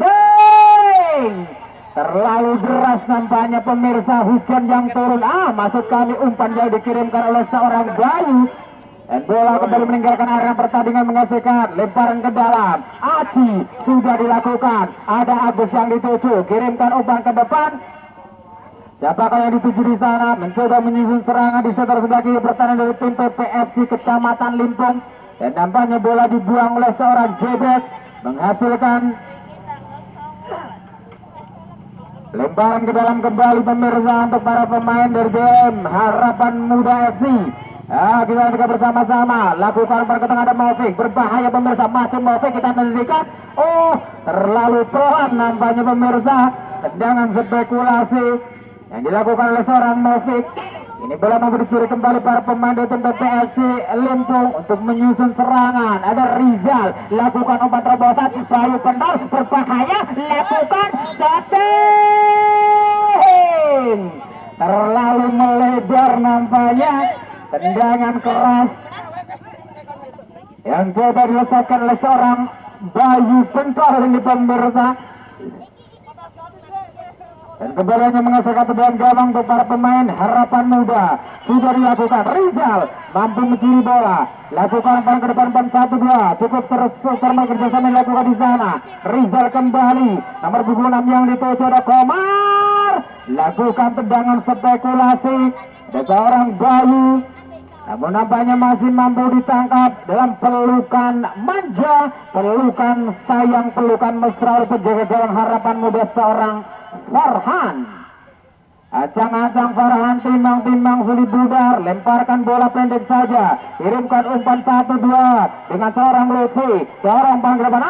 terlalu deras nampaknya pemirsa, hujan yang turun. Maksud kami umpan yang dikirimkan oleh seorang Bayu. Dan bola kembali meninggalkan area pertandingan, menghasilkan lemparan ke dalam. Aji sudah dilakukan. Ada Agus yang dituju, kirimkan umpan ke depan. Siapakah yang dituju di sana? Mencoba menyusun serangan di sekitar sebelah kiri pertahanan dari tim PPFC Kecamatan Limpung. Dan nampaknya bola dibuang oleh seorang Jebet, menghasilkan lemparan ke dalam kembali pemirsa untuk para pemain dari tim Harapan Muda FC. Kita nantikan bersama-sama. Lakukan umpan ke tengah, ada Mofik, berbahaya pemirsa, masih Mofik. Kita nantikan, terlalu pelan nampaknya pemirsa. Tendangan spekulasi yang dilakukan oleh seorang Mofik. Ini bola mau dicuri kembali para pemain dari tim PPSI Limpung untuk menyusun serangan. Ada Rizal, lakukan umpan terobosan. Bayu Pentol, berbahaya, lakukan shooting. Terlalu melebar nampaknya. Tendangan keras yang coba diletakkan oleh seorang Bayu Pentol ini pemirsa. Dan kembalinya menghasilkan tendangan gawang untuk para pemain Harapan Muda. Sudah dilakukan. Rizal mampu mencuri bola. Lakukan umpan ke depan 1-2. Cukup terus kerjasama dilakukan di sana. Rizal kembali. Nomor 26 yang dituju ada Komar. lakukan tendangan spekulasi. Ada seorang Bayu, namun nampaknya masih mampu ditangkap dalam pelukan manja, pelukan sayang, pelukan mesra oleh penjaga gawang Harapan Muda seorang Farhan. Acang-acang Farhan, timbang-timbang sulit budar, lemparkan bola pendek saja, kirimkan umpan 1-2 dengan seorang Lutfi, seorang panggraban.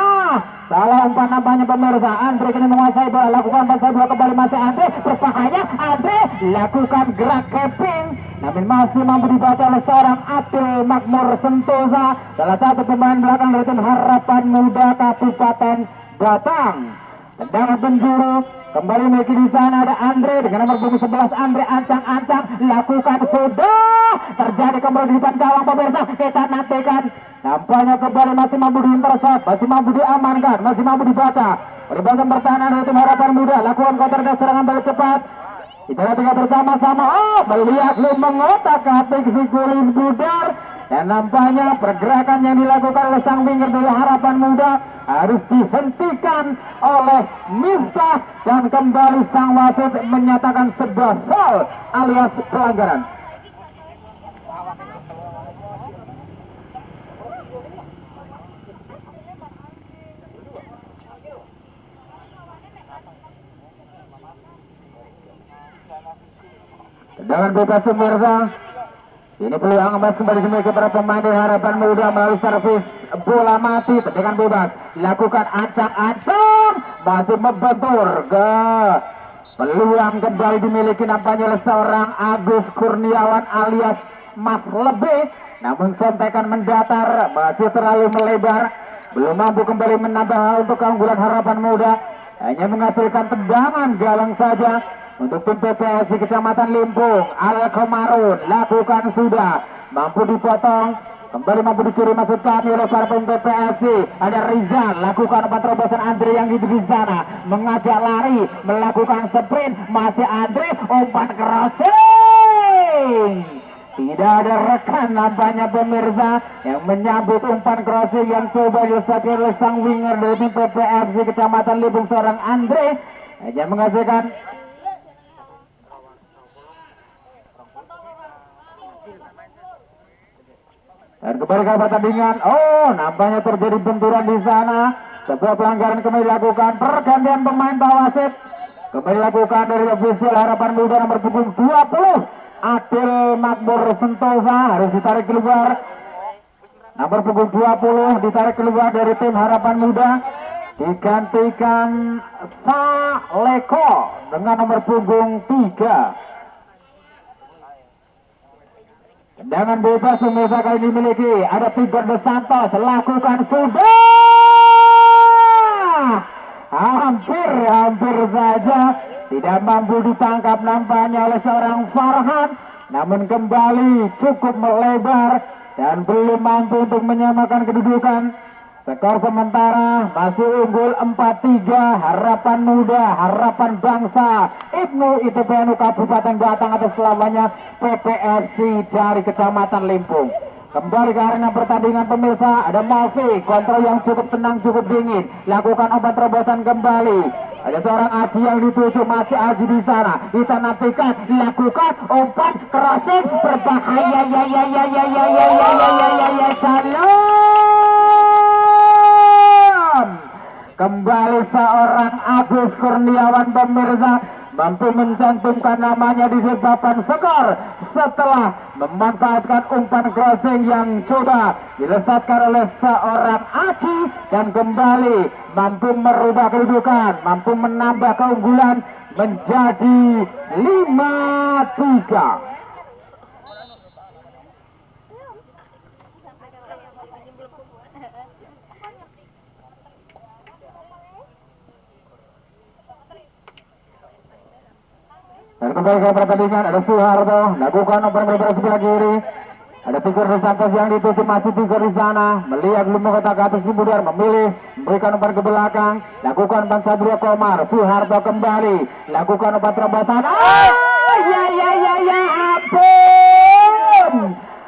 Salah umpan nampaknya pemirsa. Andre kini menguasai bola, lakukan umpan 2 kembali masih Andre, berbahaya Andre, lakukan gerak keping, namun masih mampu dibaca oleh seorang Abdul Makmur Sentosa, salah satu pemain belakang dari tim Harapan Muda Kabupaten Batang. Tendangan penjuru kembali memiliki di sana ada Andre dengan nomor punggung 11 Andre, ancang-ancang lakukan, sudah terjadi kembali di depan gawang pemirsa. Kita nantikan, nampaknya kembali masih mampu diintercept, masih mampu diamankan, masih mampu dibaca oleh bagian pertahanan dari tim Harapan Muda. Lakukan counter dan serangan balik cepat. Kita lihat bersama-sama. Melihat belum mengotak-atik si Kulis Budar, dan nampaknya pergerakan yang dilakukan oleh sang winger dari Harapan Muda harus dihentikan oleh Miftah, dan kembali sang wasit menyatakan sebuah foul alias pelanggaran. Tendangan bebas pemirsa. Ini peluang emas kembali dimiliki para pemain dari Harapan Muda melalui servis bola mati. Tendangan bebas lakukan, ancang-ancang, masih membentur ke peluang kembali dimiliki nampaknya oleh seorang Agus Kurniawan alias Mas Lebih, namun sontekan mendatar, masih terlalu melebar, belum mampu kembali menambah untuk keunggulan Harapan Muda, hanya menghasilkan tendangan galang saja. Untuk tim PPSI Kecamatan Limpung, Al Komarun lakukan, sudah mampu dipotong, kembali mampu dicuri masuk kami oleh para pemain PPSI. Ada Rizal, lakukan umpan terobosan Andre yang di sana, mengajak lari, melakukan sprint, masih Andre, umpan crossing. Tidak ada rekan nampaknya pemirsa yang menyambut umpan crossing yang coba dilakukan oleh sang winger dari tim PPSI Kecamatan Limpung, seorang Andre, hanya menghasilkan dan kembali ke pertandingan. Nampaknya terjadi benturan di sana. Sebuah pelanggaran kembali dilakukan. Pergantian pemain Pak wasit kembali dilakukan dari ofisial Harapan Muda nomor punggung 20 Adil Makmur Sentosa, harus ditarik keluar. Nomor punggung 20 ditarik keluar dari tim Harapan Muda, digantikan Saleko dengan nomor punggung 3. Tendangan bebas pemirsa kali ini dimiliki ada Tigor De Santos, lakukan, sudah hampir saja tidak mampu ditangkap nampaknya oleh seorang Farhan, namun kembali cukup melebar dan belum mampu untuk menyamakan kedudukan. Skor sementara masih unggul 4-3 Harapan Muda, Harapan Bangsa, Ibnu ITPNU Kabupaten Batang atas lawannya PPSI dari Kecamatan Limpung. Kembali ke arena pertandingan pemirsa, ada Malfi, kontrol yang cukup tenang, cukup dingin, lakukan umpan terobosan kembali. Ada seorang Aji yang dituju, masih Aji di sana. Kita nantikan, lakukan umpan crossing, berbahaya, kembali seorang Agus Kurniawan pemirsa mampu mencantumkan namanya di papan skor setelah memanfaatkan umpan crossing yang coba dilesatkan oleh seorang Aji, dan kembali mampu merubah kedudukan, mampu menambah keunggulan menjadi 5-3. Dan kembali ke pertandingan ada Soeharto, lakukan umpan berbeda sebelah kiri. Ada Tigor De Santos yang dituju, masih Tigor di sana, melihat belum mengkotak atas Budar, memilih memberikan umpan ke belakang, lakukan umpan Sabrio Komar. Soeharto kembali, lakukan umpan terobosan.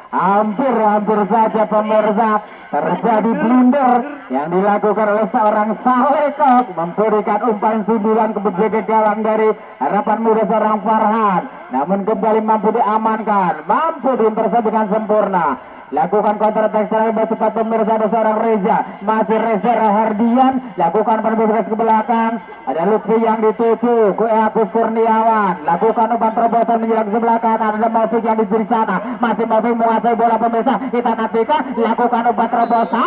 Ampun, hampir saja pemirsa terjadi blunder yang dilakukan oleh seorang Salekok, memberikan umpan sundulan ke penjaga gawang dari Harapan Muda seorang Farhan, namun kembali mampu diamankan, mampu diintercept dengan sempurna. Lakukan counter attack secara cepat pemirsa, ada seorang Reza, masih Reza Rahardian, lakukan perbebas ke belakang, ada Lutfi yang dituju ke Agus Kurniawan, lakukan umpan terobosan menyerang ke sebelah kanan, ada Maufik yang di sana, masih Maufik menguasai bola pemirsa, kita nantikan, lakukan umpan terobosan,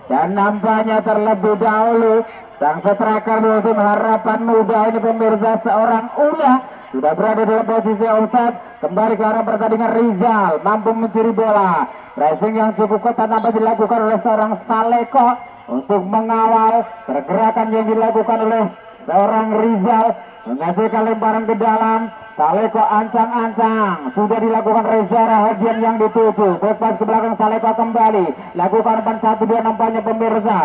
dan nampaknya terlebih dahulu sang striker dari tim Harapan Muda ini pemirsa seorang Uya sudah berada dalam posisi offside. Kembali ke arah pertandingan, Rizal mampu mencuri bola. Pressing yang cukup ketat nampak dilakukan oleh seorang Saleko untuk mengawal pergerakan yang dilakukan oleh seorang Rizal, menghasilkan lemparan ke dalam. Saleko ancang-ancang, sudah dilakukan Reza Rahadian yang dituju. Bebas ke belakang, Saleko kembali lakukan 4-1-2 nampaknya pemirsa.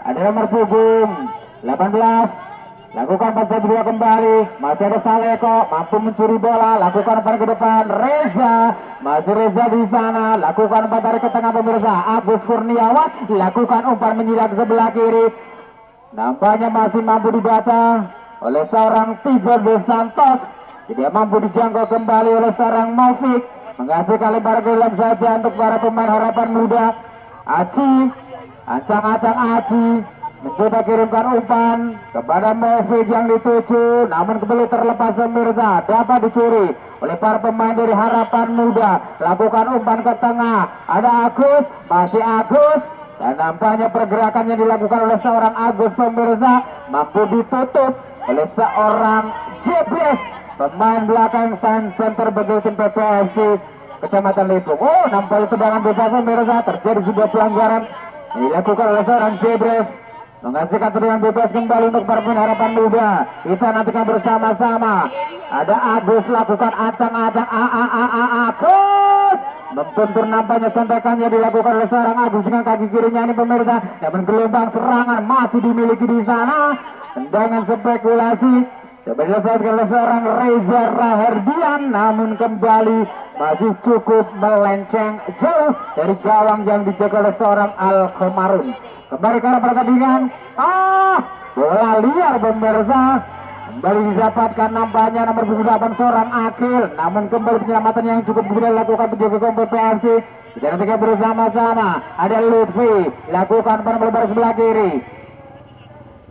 Ada nomor punggung 18. Lakukan pas kedua kembali, masih ada Saleko mampu mencuri bola, lakukan umpan ke depan, Reza, masih Reza di sana, lakukan umpan tarik ke tengah pemirsa, Agus Kurniawan, lakukan umpan menyerang ke sebelah kiri, nampaknya masih mampu dibaca oleh seorang Tigo Dos Santos, tidak mampu dijangkau kembali oleh seorang Maufik, menghasilkan lebar ke dalam saja untuk para pemain Harapan Muda. Aci, ancang-ancang Aci, mencoba kirimkan umpan kepada Maufik yang dituju, namun kembali terlepas pemirsa, dapat dicuri oleh para pemain dari Harapan Muda. Lakukan umpan ke tengah, ada Agus, masih Agus, dan nampaknya pergerakan yang dilakukan oleh seorang Agus pemirsa mampu ditutup oleh seorang Jebres, pemain belakang center bagi tim PPFC Kecamatan Lipung. Oh, nampaknya tendangan bebas pemirsa, terjadi sebuah pelanggaran yang dilakukan oleh seorang Jebres, menghasilkan tendangan bebas kembali untuk para pemain Harapan Muda. Kita nantikan bersama-sama. Ada Agus, lakukan ancang-ancang Agus, membentur nampaknya sontekannya dilakukan oleh seorang Agus dengan kaki kirinya ini pemirsa, namun gelombang serangan masih dimiliki di sana. Tendangan spekulasi coba diselesaikan oleh seorang Reza Rahardian, namun kembali masih cukup melenceng jauh dari gawang yang dijaga oleh seorang Al-Khomarun. Kembali ke arah pertandingan, bola liar pemirsa, kembali didapatkan nampaknya nomor 8 seorang Akil, namun kembali penyelamatan yang cukup bisa dilakukan penjaga gawang PPFC. Kita nantikan bersama-sama, ada Lutfi, lakukan penebar sebelah kiri.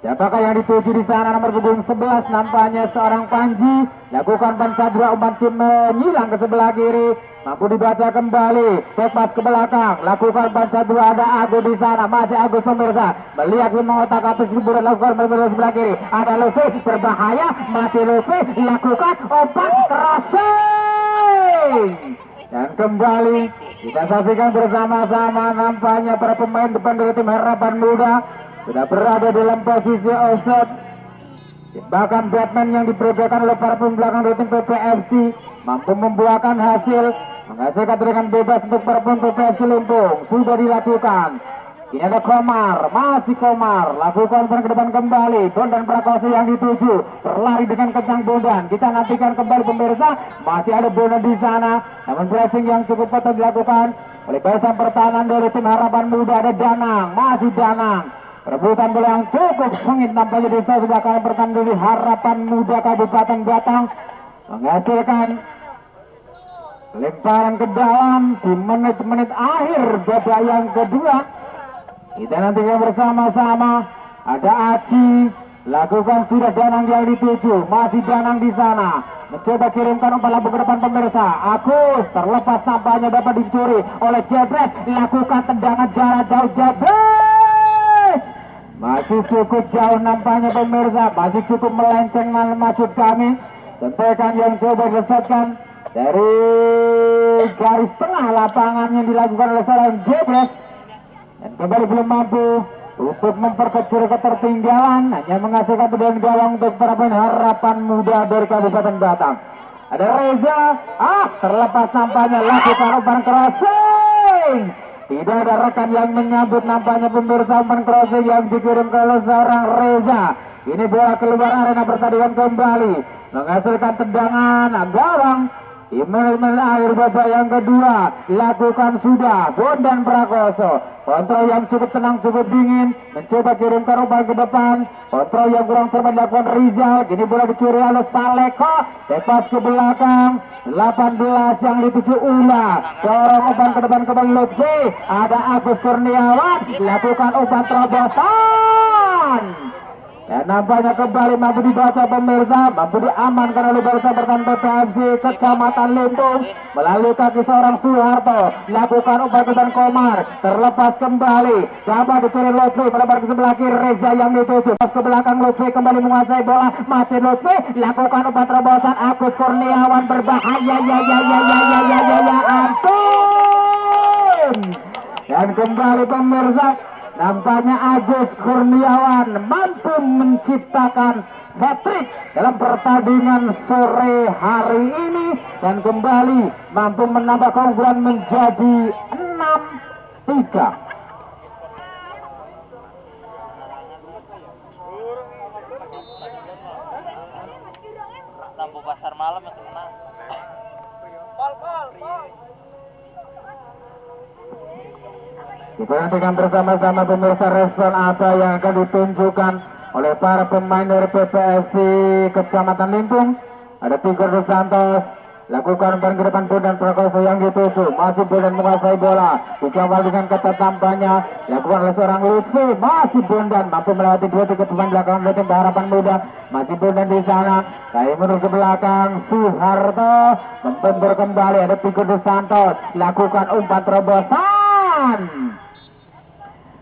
Siapakah yang dituju di sana, nomor punggung 11 nampaknya seorang Panji, lakukan pansadra umpan menyilang ke sebelah kiri, mampu dibaca kembali, lepas ke belakang, lakukan pansadra, ada Agus di sana, masih Agus pemirsa, melihat mengotak atas hiburan, lakukan penebar sebelah kiri, ada Lufi, berbahaya, masih Lufi, lakukan umpan crossing, dan kembali kita saksikan bersama-sama nampaknya para pemain depan dari tim Harapan Muda sudah berada dalam posisi offside. Bahkan Batman yang diperagakan oleh para pemain belakang dari tim PPFC mampu membuahkan hasil, menghasilkan tendangan bebas untuk para pemain PPFC Lumpung. Sudah dilakukan. Ini ada Komar, masih Komar, lakukan umpan ke depan kembali. Bondan Prakoso yang dituju, berlari dengan kencang Bondan. Kita nantikan kembali pemirsa, masih ada Bondan di sana. Namun pressing yang cukup ketat dilakukan oleh barisan pertahanan dari tim Harapan Muda, ada Danang, masih Danang. Perebutan bola yang cukup sengit nampaknya di sebelah kanan pertahanan dari Harapan Muda Kabupaten Batang, menghasilkan lemparan ke dalam di menit-menit akhir babak yang kedua. Kita nantikan bersama-sama, ada Aci, lakukan sudah Danang yang dituju, masih Danang di sana, mencoba kirimkan umpan lambung ke depan pemirsa. Agus terlepas nampaknya dapat dicuri oleh Jebres, lakukan tendangan jarak jauh Jebres. Masih cukup jauh nampaknya pemirsa, masih cukup melenceng maksud kami. Tentekan yang coba disesatkan dari garis tengah lapangan yang dilakukan oleh seorang Jebres, dan kembali belum mampu untuk memperkecil ketertinggalan, hanya menghasilkan tendangan gawang untuk para pemain Harapan Muda dari Kabupaten Batang. Ada Reza, terlepas nampaknya, lakukan umpan crossing. Tidak ada rekan yang menyambut nampaknya pemirsa, umpan crossing yang dikirimkan oleh seorang Reza. Ini bola keluar arena pertandingan kembali, menghasilkan tendangan gawang Iman air babak yang kedua lakukan sudah Bondan Prakoso. Kontrol yang cukup tenang, cukup dingin, mencoba kirimkan umpan ke depan. Kontrol yang kurang cermat dilakukan Rizal. Kini bola dicuri oleh Saleko, lepas ke belakang. 18 yang dituju Ula. Dorong umpan ke depan kembali Lutfi. Ada Agus Kurniawan, lakukan umpan terobosan. Dan nampaknya kembali mampu dibaca pemirsa, mampu diamankan oleh Barca bertahan PPFC Kecamatan Limpung melalui kaki seorang Soeharto. Lakukan umpan ke depan Komar, terlepas kembali. Dapat dicuri Lutfi, melebar ke sebelah kiri Reza yang dituju. Pas ke belakang Lutfi kembali menguasai bola, masih Lutfi. Lakukan umpan terobosan Agus Kurniawan berbahaya, ampun. Dan kembali pemirsa, nampaknya Agus Kurniawan mampu menciptakan hat-trick dalam pertandingan sore hari ini dan kembali mampu menambah keunggulan menjadi 6-3. Lampu pasar malam itu menang. Kita nantikan bersama-sama pemirsa respon apa yang akan ditunjukkan oleh para pemain dari PPFC Kecamatan Limpung. Ada Tigor Dos Santos, lakukan umpan ke depan Bondan Prakoso yang dituju. Masih Bondan menguasai bola, dikawal dengan ketat tampaknya, lakukan oleh seorang Lutfi. Masih Bondan mampu melewati 2-3 pemain belakang dari tim Harapan Muda. Masih Bondan di sana, kayak menurut ke belakang Soeharto membentur kembali. Ada Tigor Dos Santos, lakukan umpan terobosan.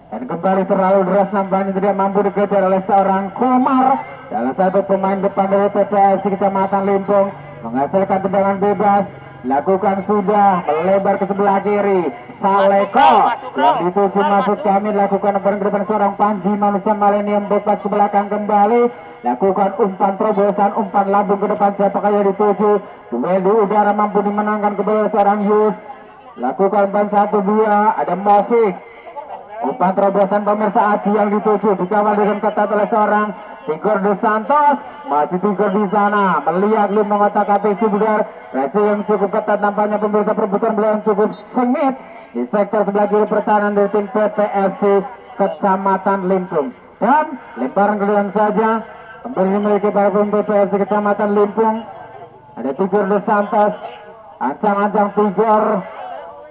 Dan kembali terlalu deras nampaknya tidak mampu dikejar oleh seorang Komar. Salah satu pemain depan dari PPFC Kecamatan Limpung menghasilkan tendangan bebas. Lakukan sudah, melebar ke sebelah kiri. Saleko yang dituju masuk kami, lakukan umpan ke depan seorang Panji Manusia Milenium, bebas ke belakang kembali. Lakukan umpan terobosan, umpan lambung ke depan, siapakah yang dituju. Duel di udara mampu dimenangkan kembali seorang Yus. Lakukan umpan 1-2, ada Mofik. Umpan terobosan pemirsa Aji yang dituju, dikawal dengan ketat oleh seorang Tigor Dos Santos. Masih Tigor di sana, melihat Lim mengotak-atik Subudar. Reaksi yang cukup ketat nampaknya pemirsa, perebutan bola yang cukup sengit di sektor sebelah kiri pertahanan dari tim PPFC Kecamatan Limpung. Dan lemparan ke dalam saja kembali memiliki para pemain PPFC Kecamatan Limpung. Ada Tigor Dos Santos, ancang-ancang Tigor.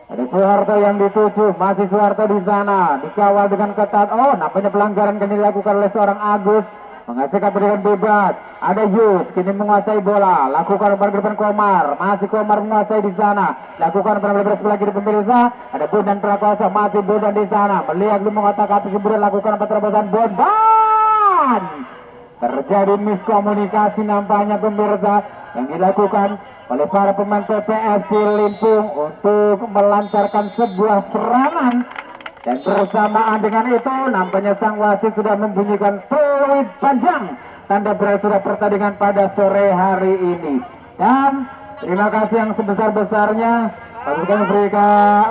Ada Soeharto yang dituju, masih Soeharto di sana, dikawal dengan ketat. Oh, nampaknya pelanggaran kini dilakukan oleh seorang Agus, menghasilkan tendangan bebas. Ada Yus, kini menguasai bola, lakukan umpan ke depan Komar, masih Komar menguasai di sana, lakukan umpan lebar sebelah kiri pemirsa. Ada Bondan Prakoso, masih Bondan di sana, melihat lu mengotak-atik kemudian lakukan umpan terobosan Bondan. Terjadi miskomunikasi nampaknya pemirsa yang dilakukan oleh para pemain PPFC Limpung untuk melancarkan sebuah serangan. Dan bersamaan dengan itu nampaknya sang wasit sudah membunyikan peluit panjang, tanda berakhir pertandingan pada sore hari ini. Dan terima kasih yang sebesar-besarnya kami berikan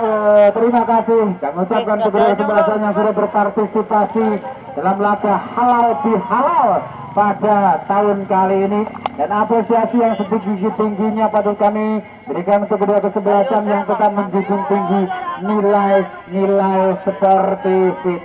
terima kasih kami ucapkan kepada kesebelasan yang sudah berpartisipasi dalam laga halal bihalal pada tahun kali ini, dan apresiasi yang setinggi-tingginya patut kami berikan untuk kedua kesebelasan yang tetap menjunjung tinggi nilai-nilai sportivitas.